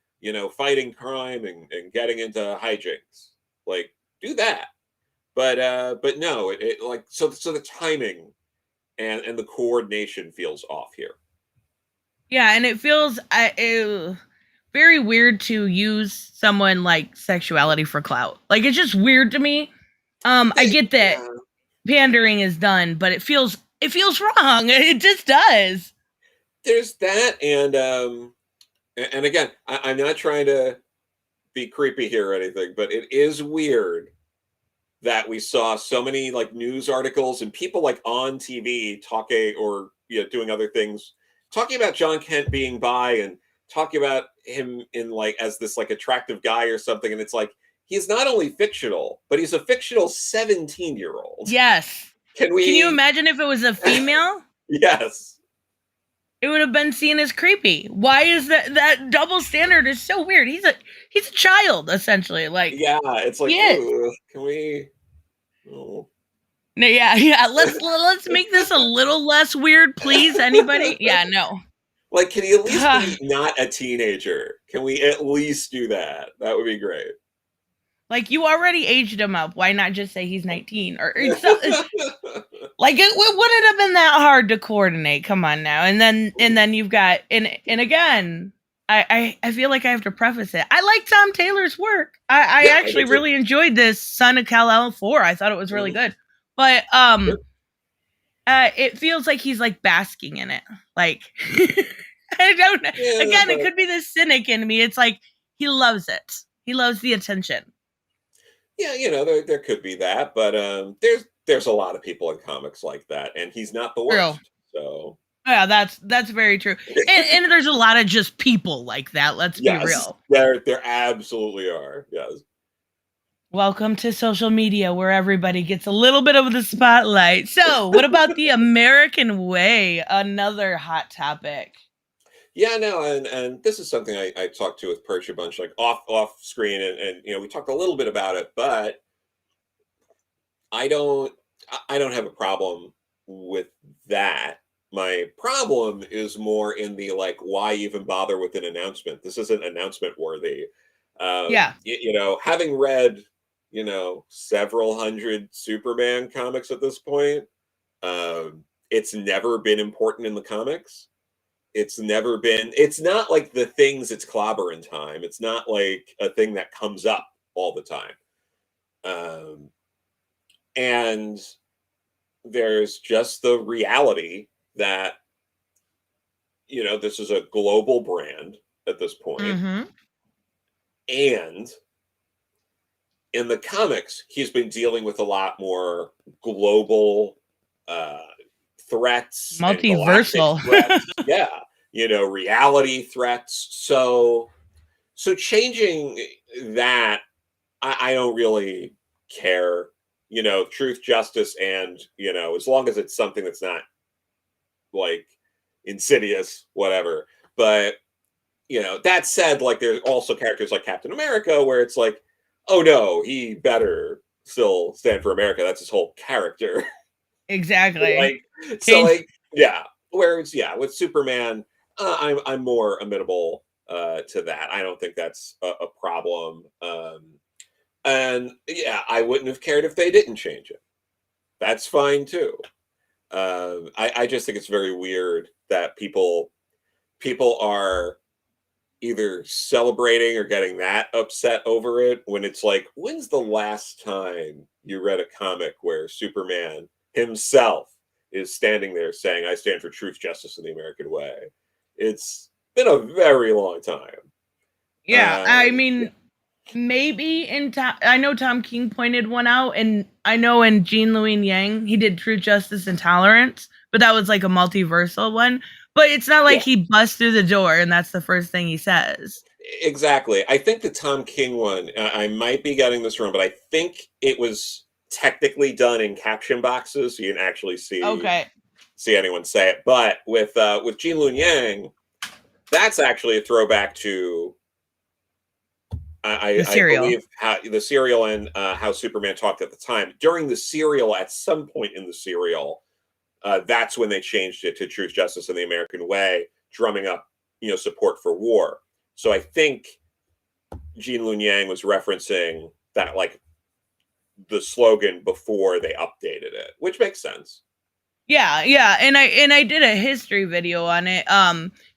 fighting crime and getting into hijinks. Like, do that. But no, it like, so the timing and the coordination feels off here. Yeah, and it feels very weird to use someone like sexuality for clout. Like it's just weird to me. I get that Yeah. pandering is done, but it feels wrong. It just does. There's that, and again, I'm not trying to be creepy here or anything, but it is weird that we saw so many like news articles and people like on TV talking or doing other things, talking about John Kent being bi and talking about him in like as this like attractive guy or something, and it's like he's not only fictional, but he's a fictional 17-year-old. Yes. Can Can you we? imagine if it was a female? Yes. It would have been seen as creepy. Why is that double standard is so weird? He's a child essentially. Like Yeah, it's like, he is. ooh, can we? Oh. No, yeah. Let's make this a little less weird, please. Anybody? Yeah, no. Like, can he at least be not a teenager? Can we at least do that? That would be great. Like you already aged him up. Why not just say he's 19 or like it wouldn't have been that hard to coordinate. Come on now. And then you've got and again, I feel like I have to preface it. I like Tom Taylor's work. I actually really enjoyed this Son of Kal-El 4. I thought it was really good. But it feels like he's like basking in it. Like I don't know. Yeah, Again, it could be the cynic in me. It's like he loves it. He loves the attention. Yeah, there could be that, but there's a lot of people in comics like that, and he's not the worst. So yeah, that's very true. And there's a lot of just people like that. Let's be real. There absolutely are. Yes. Welcome to social media where everybody gets a little bit of the spotlight. So, what about the American way? Another hot topic. Yeah, no, and this is something I talked to with Perch a bunch, like off screen, and we talked a little bit about it, but I don't have a problem with that. My problem is more in the like, why even bother with an announcement? This isn't announcement worthy. Yeah. Having read, several hundred Superman comics at this point, it's never been important in the comics. It's not like the things it's clobbering time. It's not like a thing that comes up all the time. And there's just the reality that, this is a global brand at this point. Mm-hmm. And in the comics, he's been dealing with a lot more global threats, multiversal threats. Yeah. reality threats. So changing that, I don't really care. Truth, justice, and as long as it's something that's not like insidious, whatever. But that said, like there's also characters like Captain America where it's like, oh no, he better still stand for America. That's his whole character. Exactly. Like, so Kane. like, yeah. Whereas, yeah, with Superman, I'm more amenable to that. I don't think that's a problem. And yeah, I wouldn't have cared if they didn't change it. That's fine too. I just think it's very weird that people are either celebrating or getting that upset over it when it's like, when's the last time you read a comic where Superman himself is standing there saying, I stand for truth, justice, and the American way? It's been a very long time. Yeah, I Yeah, mean, maybe in Tom, I know Tom King pointed one out, and I know in Jean Louis Yang he did Truth, Justice, and Tolerance, but that was like a multiversal one. But it's not like yeah, he busts through the door and that's the first thing he says. exactly. I think the Tom King one, I might be getting this wrong, but I think it was technically done in caption boxes, so you can actually Okay, see anyone say it. But with Jean Lun Yang, that's actually a throwback to the I serial. believe how the serial and how Superman talked at the time. During the serial, at some point in the serial, that's when they changed it to Truth, Justice, and the American Way, drumming up support for war. So I think Jean Lun Yang was referencing that like the slogan before they updated it, which makes sense. Yeah, yeah, and I did a history video on it,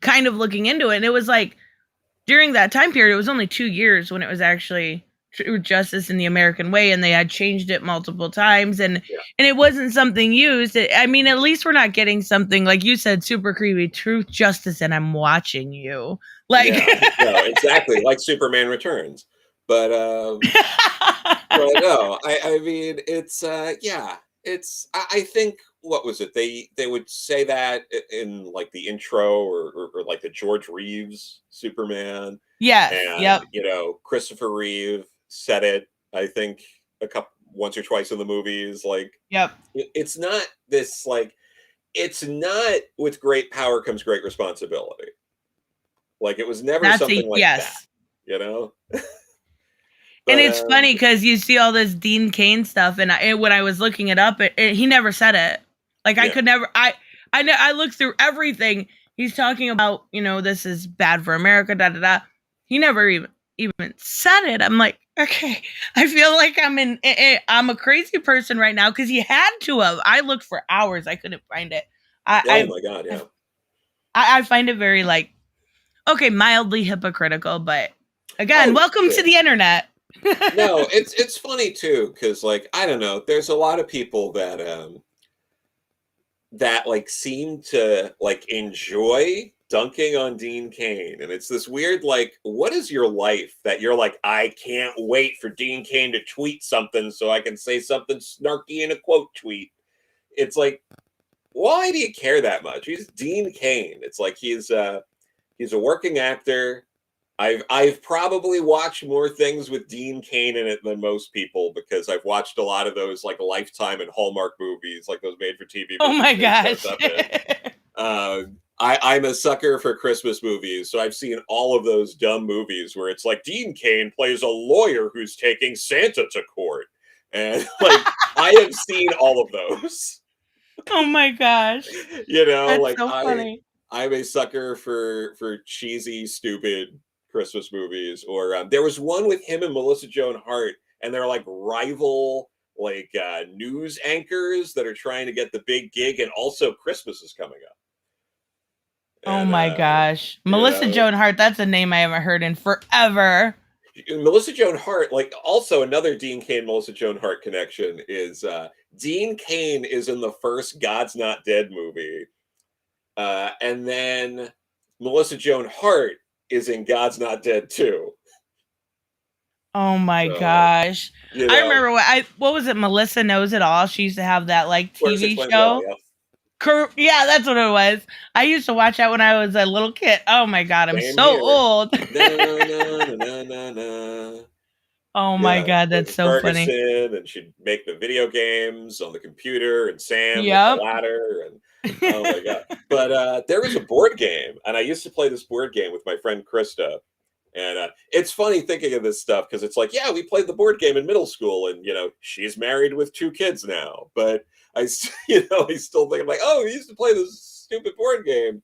kind of looking into it, and it was like during that time period, it was only 2 years when it was actually True Justice in the American Way, and they had changed it multiple times, Yeah, and it wasn't something used. I mean, at least we're not getting something like you said, super creepy, Truth, Justice, and I'm watching you. Like, yeah, no, exactly, like Superman Returns. But no, I mean it's yeah, it's I think what was it? They would say that in like the intro or like the George Reeves Superman, yes, and yep, Christopher Reeve said it, I think, a couple once or twice in the movies. Like yep. it's not this like it's not with great power comes great responsibility. Like it was never That's a something like that, yes. you know? And But it's funny because you see all this Dean Kane stuff, and when I was looking it up, he never said it. Like I yeah. could never, I looked through everything. He's talking about, this is bad for America, da da da. He never even said it. I'm like, okay, I feel like I'm a crazy person right now because he had to have. I looked for hours, I couldn't find it. Oh my god, I yeah. I find it very like okay, mildly hypocritical, but again, Oh, welcome to sure. the internet. No, it's funny too because like I don't know, there's a lot of people that like seem to like enjoy dunking on Dean Kane, and it's this weird like, what is your life that you're like, I can't wait for Dean Kane to tweet something so I can say something snarky in a quote tweet. It's like, why do you care that much? He's Dean Kane. It's like he's a working actor. I've probably watched more things with Dean Kane in it than most people because I've watched a lot of those like Lifetime and Hallmark movies, like those made for TV Oh movies my where he shows gosh. up in. I'm a sucker for Christmas movies, so I've seen all of those dumb movies where it's like Dean Kane plays a lawyer who's taking Santa to court, and like I have seen all of those. Oh my gosh. That's Like so funny. I'm a sucker for cheesy, stupid Christmas movies. Or there was one with him and Melissa Joan Hart, and they're like rival like news anchors that are trying to get the big gig, and also Christmas is coming up, Oh and my gosh. you Melissa know Joan Hart, that's a name I haven't heard in forever. Melissa Joan Hart, like also another Dean Kane Melissa Joan Hart connection is Dean Kane is in the first God's Not Dead movie. And then Melissa Joan Hart is in God's Not Dead too. Oh my So, gosh. I remember what was it, Melissa Knows It All? She used to have that like of course, TV explains it all. show. Yeah. Yeah, that's what it was. I used to watch that when I was a little kid. Oh my god, I'm Same so here. old. Na na na na na na. Oh my Yeah, god, that's so funny. Ferguson, and she'd make the video games on the computer, and Sam with the Yep. ladder, and oh my god! But there was a board game, and I used to play this board game with my friend Krista. And it's funny thinking of this stuff because it's like, yeah, we played the board game in middle school, and she's married with 2 kids now. But I still think, I'm like, oh, we used to play this stupid board game.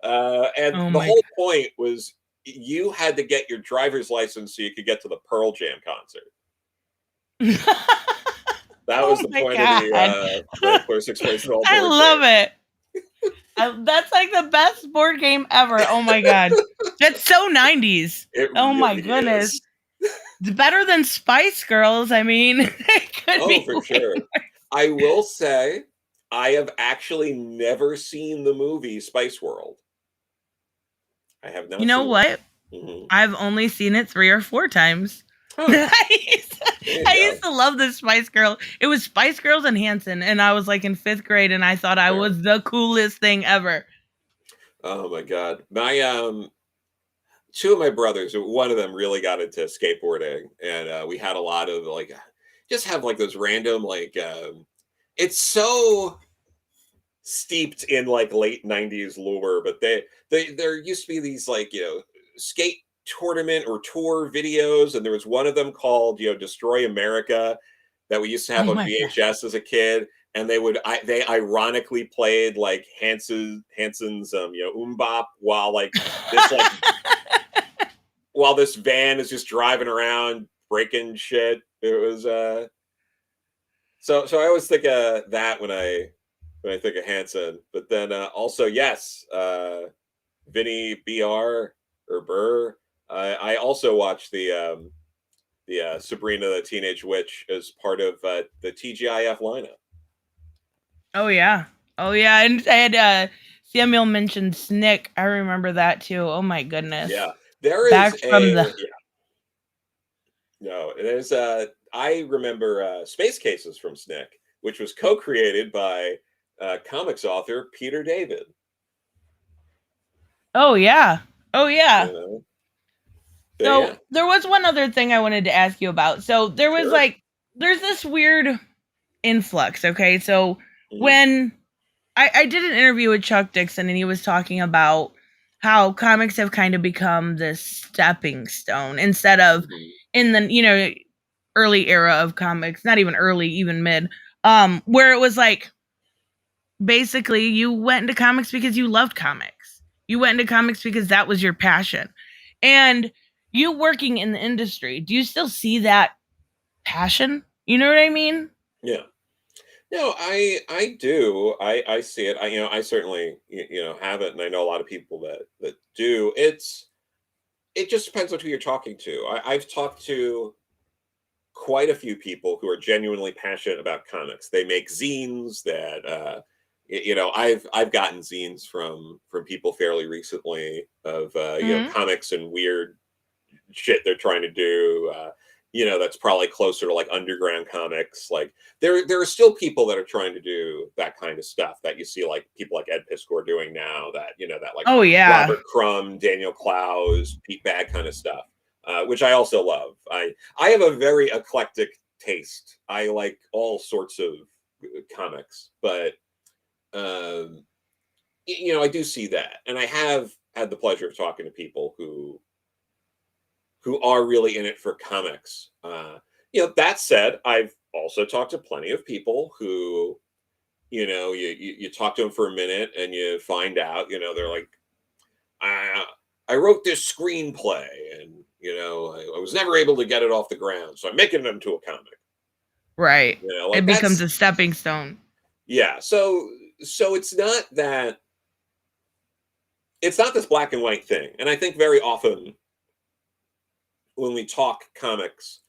And Oh the my whole point was you had to get your driver's license so you could get to the Pearl Jam concert. god. That was Oh the my point of god. the first explains it all I board game. love it. That's like the best board game ever. Oh my god. That's so 90s. It Oh my really goodness. is. It's better than Spice Girls. I mean, it could Oh, be for way sure. worse. I will say, I have actually never seen the movie Spice World. I have You not know seen it. what? Hmm. I've only seen it 3 or 4 times. Huh. There you I go. used to love the Spice Girl. It was Spice Girls and Hanson, and I was like in 5th grade, and I thought I Sure. was the coolest thing ever. Oh my god. My 2 of my brothers, one of them really got into skateboarding, and we had a lot of like, just have like those random like, it's so steeped in like late '90s lore, but there used to be these like skate tournament or tour videos, and there was one of them called Destroy America that we used to Oh have on my god. VHS as a kid, and they ironically played like Hanson's Umbop while like this like while this van is just driving around breaking shit. It was so I always think of that when I think of Hanson. But then also yes, Vinny Br or Burr. I also watched the Sabrina the Teenage Witch as part of the TGIF lineup. Oh yeah. Oh yeah. And I had Samuel mentioned Snick. I remember that too. Oh my goodness. Yeah, there is Back from the a yeah, no, there's I remember Space Cases from Snick, which was co-created by comics author Peter David. Oh yeah. Oh You yeah. know, but yeah, So there was one other thing I wanted to ask you about. So there was sure. like there's this weird influx, okay? So Hmm. when I did an interview with Chuck Dixon and he was talking about how comics have kind of become this stepping stone instead of Hmm. in the early era of comics, not even early, even mid, where it was like basically you went into comics because you loved comics. You went into comics because that was your passion. And you working in the industry, do you still see that passion? You know what I mean? Yeah. No, I do. I see it. I certainly have it, and I know a lot of people that do. It just depends on who you're talking to. I've talked to quite a few people who are genuinely passionate about comics. They make zines that I've gotten zines from people fairly recently of Mhm. comics and weird shit they're trying to do. That's probably closer to like underground comics. Like there are still people that are trying to do that kind of stuff that you see like people like Ed Piskor doing now. That like Oh yeah. Robert Crumb, Daniel Clowes, Pete Bag kind of stuff, which I also love. I have a very eclectic taste. I like all sorts of comics, but um, I do see that, and I have had the pleasure of talking to people who are really in it for comics. That said, I've also talked to plenty of people who, you talk to them for a minute and you find out, they're like, I wrote this screenplay and, I was never able to get it off the ground. So I'm making it into a comic, Right. like It becomes that's, a stepping stone. yeah. So it's not this black and white thing. And I think very often when we talk comics,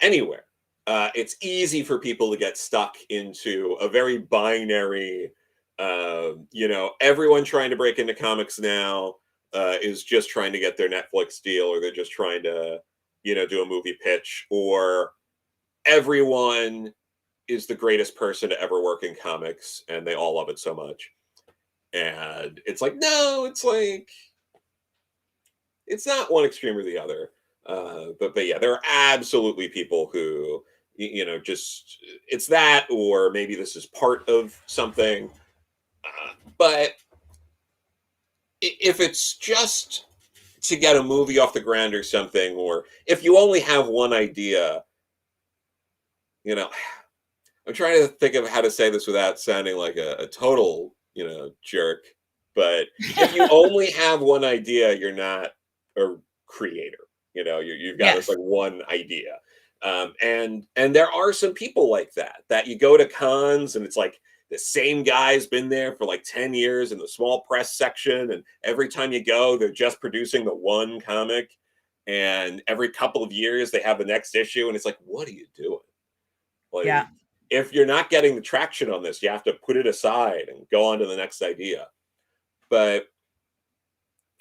anywhere. It's easy for people to get stuck into a very binary, everyone trying to break into comics now is just trying to get their Netflix deal, or they're just trying to, do a movie pitch, or everyone is the greatest person to ever work in comics, and they all love it so much. And it's like, no, it's like, it's not one extreme or the other. But yeah, there are absolutely people who, just it's that, or maybe this is part of something. But if it's just to get a movie off the ground or something, or if you only have one idea, I'm trying to think of how to say this without sounding like a total, jerk. But if you only have one idea, you're not a creator. You've got this Yes. like one idea. And there are some people like that you go to cons and it's like the same guy's been there for like 10 years in the small press section. And every time you go, they're just producing the one comic. And every couple of years they have the next issue. And it's like, what are you doing? Yeah. Like, if you're not getting the traction on this, you have to put it aside and go on to the next idea. But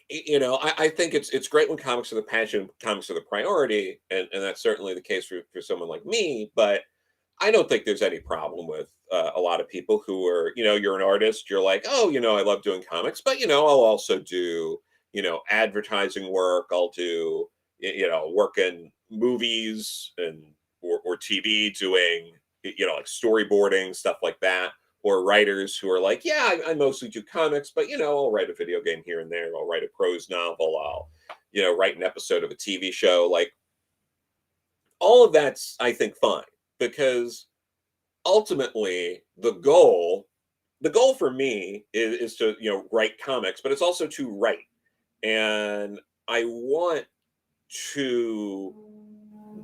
I think it's great when comics are the passion, comics are the priority, and that's certainly the case for someone like me. But I don't think there's any problem with a lot of people who are, you're an artist, you're like, oh, I love doing comics, but I'll also do, advertising work. I'll do, work in movies and or TV, doing, like storyboarding, stuff like that. Or writers who are like, yeah, I mostly do comics, but I'll write a video game here and there. I'll write a prose novel. I'll, write an episode of a TV show. Like, all of that's, I think, fine, because ultimately the goal for me is to write comics, but it's also to write. And I want to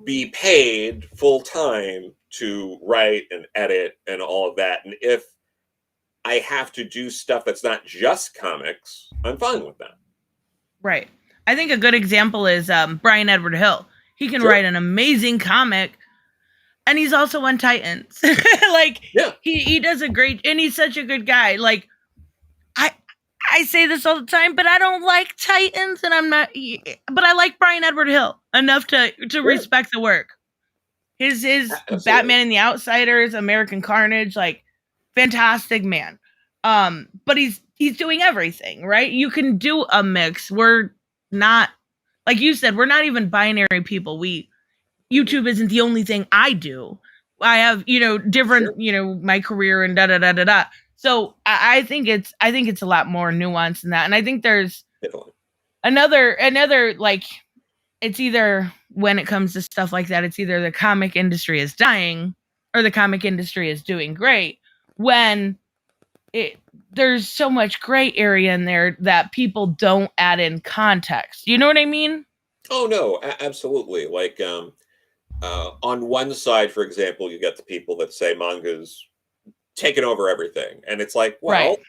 be paid full time to write and edit and all of that. And if I have to do stuff that's not just comics, I'm fine with that. Right. I think a good example is Brian Edward Hill. He can Sure. write an amazing comic, and he's also on Titans. Like, Yeah. he does a great, and he's such a good guy. Like, I I say this all the time, but I don't like Titans, and I'm not. But I like Brian Edward Hill enough to Sure. respect the work. His Absolutely. Batman and the Outsiders, American Carnage, like, fantastic man. But he's doing everything, right? You can do a mix. We're not, like you said, we're not even binary people. YouTube isn't the only thing I do. I have, different, Sure. My career and da da da da da. So I think it's a lot more nuanced than that. And I think there's Definitely. another like, it's either, when it comes to stuff like that, it's either the comic industry is dying or the comic industry is doing great. When there's so much gray area in there that people don't add in context. You know what I mean? Oh no, absolutely. Like, on one side, for example, you get the people that say manga's taken over everything, and it's like, Right.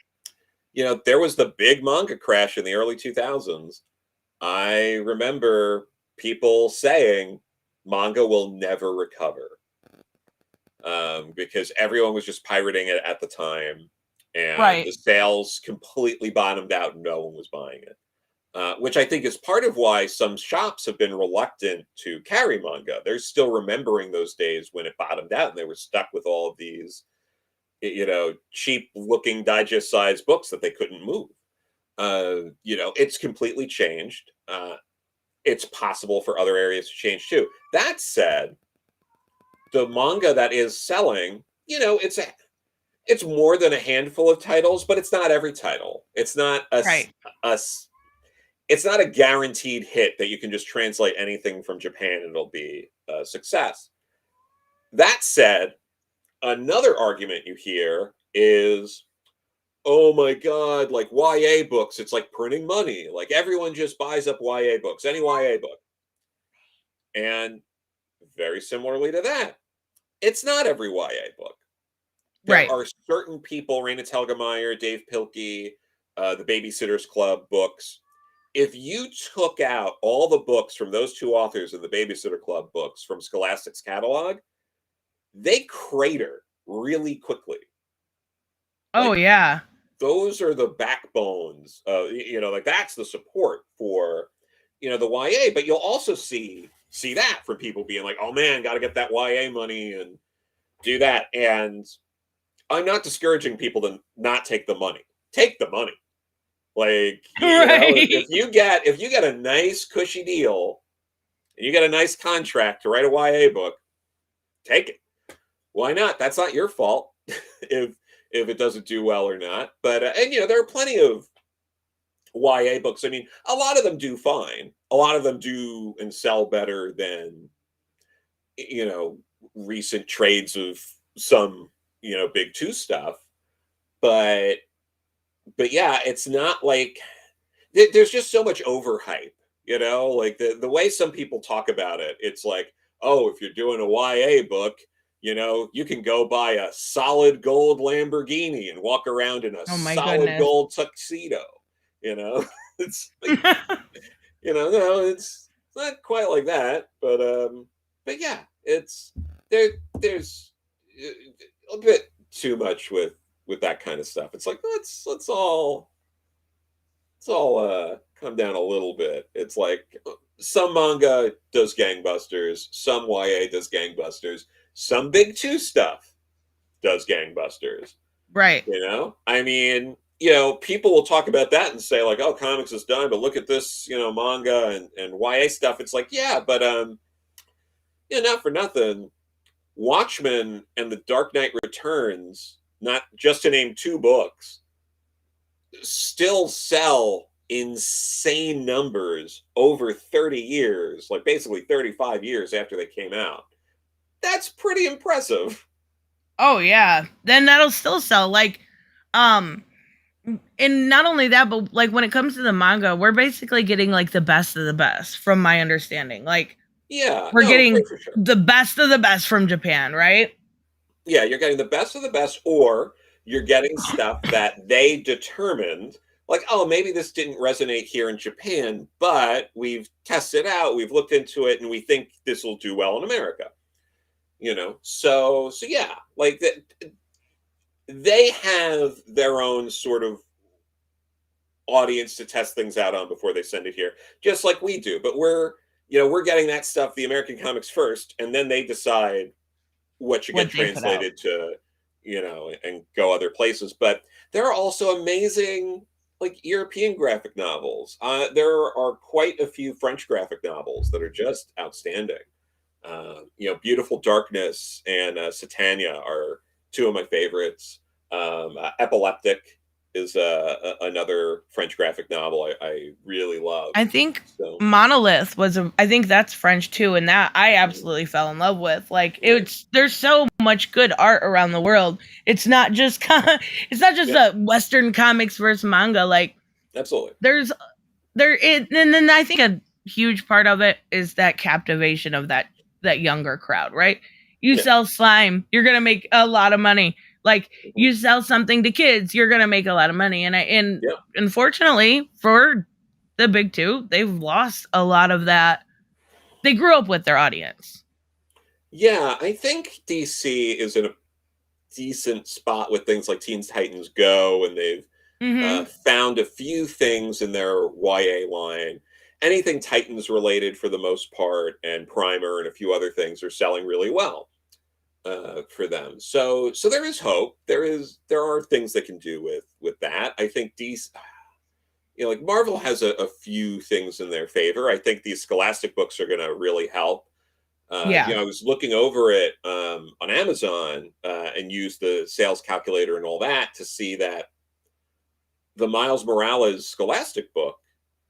well, there was the big manga crash in the early 2000s. I remember people saying manga will never recover, because everyone was just pirating it at the time, and Right. the sales completely bottomed out. No one was buying it, which I think is part of why some shops have been reluctant to carry manga. They're still remembering those days when it bottomed out and they were stuck with all of these, cheap looking digest sized books that they couldn't move. It's completely changed. It's possible for other areas to change too. That said, the manga that is selling, it's more than a handful of titles, but it's not every title. It's not Right. a it's not a guaranteed hit that you can just translate anything from Japan and it'll be a success. That said, another argument you hear is, oh my God, like YA books, it's like printing money. Like everyone just buys up YA books, any YA book. And very similarly to that, it's not every YA book. There Right. are certain people, Raina Telgemeier, Dave Pilkey, the Babysitters Club books. If you took out all the books from those two authors in the Babysitter Club books from Scholastic's catalog, they crater really quickly. Oh Like, yeah. those are the backbones. Like that's the support for, the YA. But you'll also see that from people being like, oh man, got to get that YA money, and do that. And I'm not discouraging people to not take the money. Take the money. Like, you know, Right. if you get a nice cushy deal, and you get a nice contract to write a YA book, take it. Why not? That's not your fault if it doesn't do well or not. But and you know, there are plenty of YA books. I mean, a lot of them do fine. A lot of them do and sell better than, you know, recent trades of some, you know, big two stuff. But yeah, it's not like there's just so much overhype, you know, like the way some people talk about it. It's like, oh, if you're doing a YA book, you know, you can go buy a solid gold Lamborghini and walk around in a Oh my solid goodness. gold tuxedo. You know, it's like, you know, no, it's not quite like that, but yeah, it's there. There's a bit too much with that kind of stuff. It's like let's all come down a little bit. It's like some manga does gangbusters, some YA does gangbusters, some big two stuff does gangbusters. Right. You know, I mean, you know, people will talk about that and say like, "Oh, comics is done," but look at this, you know, manga and YA stuff. It's like, yeah, but yeah, not for nothing. Watchmen and The Dark Knight Returns, not just to name two books, still sell insane numbers over 30 years, like basically 35 years after they came out. That's pretty impressive. Oh yeah. Then that'll still sell. Like, um, and not only that, but like when it comes to the manga, we're basically getting like the best of the best, from my understanding. Like, Yeah, we're no, getting for sure. the best of the best from Japan, right? Yeah, you're getting the best of the best, or you're getting stuff that they determined, like, oh, maybe this didn't resonate here in Japan, but we've tested out, we've looked into it, and we think this will do well in America. You know, so yeah, like that, they have their own sort of audience to test things out on before they send it here, just like we do. But we're, you know, we're getting that stuff, the American comics first, and then they decide what should get What they put out. translated to, you know, and go other places. But there are also amazing like European graphic novels. There are quite a few French graphic novels that are just outstanding. You know, Beautiful Darkness and Satania are two of my favorites. Epileptic is another French graphic novel I really love. I think So, Monolith was I think that's French too, and that I mhm, absolutely fell in love with. Like, right, there's so much good art around the world. It's not just it's not just yeah, a Western comics versus manga. Like, absolutely, there's and then I think a huge part of it is that captivation of that younger crowd, right? You yeah, sell slime, you're gonna make a lot of money. Like, mhm, you sell something to kids, you're gonna make a lot of money. And yeah. unfortunately for the big two, they've lost a lot of that. They grew up with their audience. Yeah, I think DC is in a decent spot with things like Teen Titans Go, and they've Mm-hmm. found a few things in their YA line. Anything Titans related, for the most part, and Primer and a few other things are selling really well for them. So there is hope. There are things they can do with that. I think DC, you know, like Marvel has a few things in their favor. I think these Scholastic books are going to really help. You Yeah. know, I was looking over it on Amazon and used the sales calculator and all that to see that the Miles Morales Scholastic book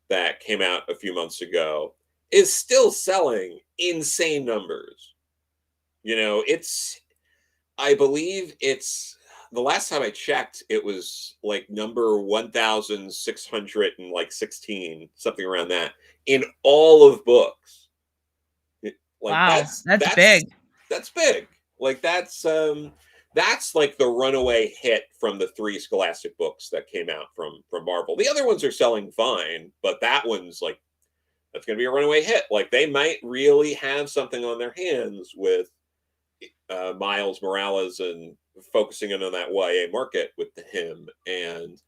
that came out a few months ago is still selling insane numbers. You know, I believe it's, the last time I checked, it was like number 1,616, something around that, in all of books. Like Wow, that's big. that's big. Like that's like the runaway hit from the three Scholastic books that came out from Marvel. The other ones are selling fine, but that one's like, that's going to be a runaway hit. Like they might really have something on their hands with Miles Morales and focusing in on that YA market with him. And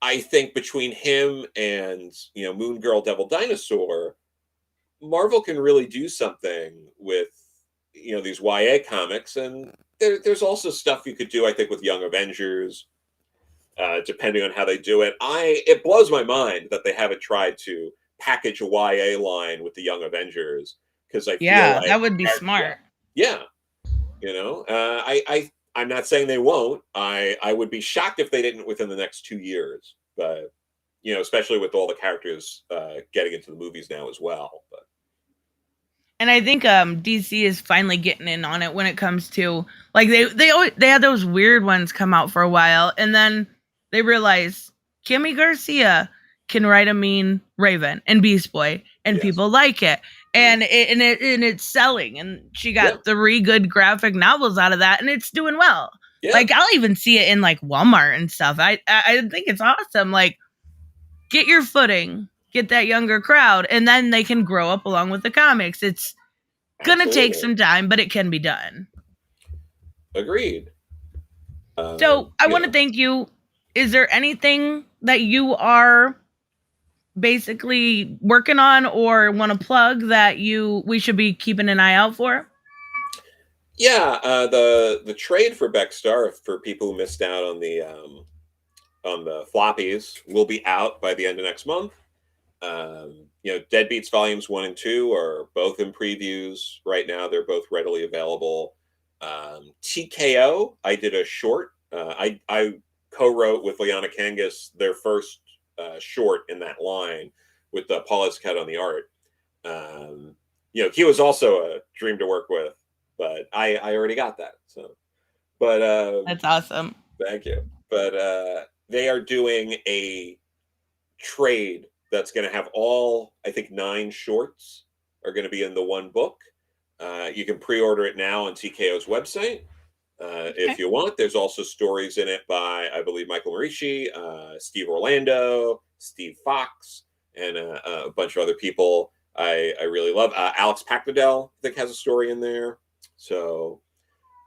I think between him and, you know, Moon Girl Devil Dinosaur, Marvel can really do something with, you know, these YA comics, and there's also stuff you could do, I think, with Young Avengers, depending on how they do it. It blows my mind that they haven't tried to package a YA line with the Young Avengers, because I feel Yeah, like, that would be smart. yeah, I'm not saying they won't. I would be shocked if they didn't within the next 2 years, but especially with all the characters getting into the movies now as well. But And I think DC is finally getting in on it when it comes to, like, they had those weird ones come out for a while, and then they realize Kimmy Garcia can write a mean Raven and Beast Boy, and yes, people like it, and it's selling, and she yeah, got 3 good graphic novels out of that, and it's doing well. yeah, Like, I'll even see it in like Walmart and stuff. I think it's awesome. Like, get your footing, get that younger crowd, and then they can grow up along with the comics. It's gonna take absolutely some time, but it can be done. agreed. So I want to Yeah. thank you. Is there anything that you are basically working on or want to plug that we should be keeping an eye out for? Yeah, the trade for Beckstar, for people who missed out on the floppies, will be out by the end of next month. Deadbeats Volumes 1 and 2 are both in previews right now. They're both readily available. TKO, I did a short. I co-wrote with Liana Kangas their first short in that line, with Paul Escat on the art. He was also a dream to work with, but I already got that. So, but That's awesome. thank you. But they are doing a trade that's going to have all, I think, 9 shorts are going to be in the one book. You can pre-order it now on TKO's website. If Okay. you want, there's also stories in it by, I believe, Michael Marici, Steve Orlando, Steve Fox, and a bunch of other people I really love. Alex Packnadel, I think, has a story in there. So,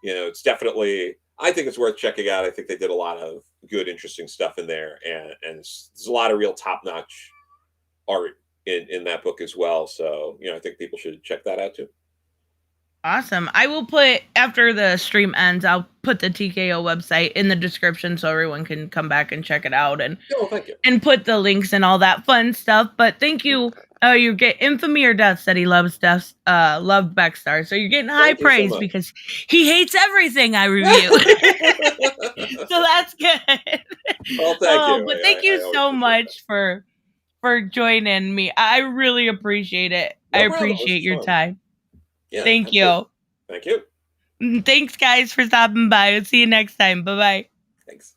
it's definitely, I think it's worth checking out. I think they did a lot of good, interesting stuff in there, and there's a lot of real top-notch art in that book as well. So, I think people should check that out too. Awesome. I will put, after the stream ends, I'll put the TKO website in the description so everyone can come back and check it out, Oh, thank you. and put the links and all that fun stuff. But thank you. You get Infamy or Death said he loves loved Beckstar. So you're getting high Thank you so praise much. because he hates everything I review. So that's good. Well, thank Oh, you. but thank I you always so appreciate that. much for joining me. I really appreciate it. I No problem. This appreciate was your fun. time. Yeah, Thank absolutely. you. Thank you. Thanks guys for stopping by. I'll see you next time. Bye-bye. Thanks.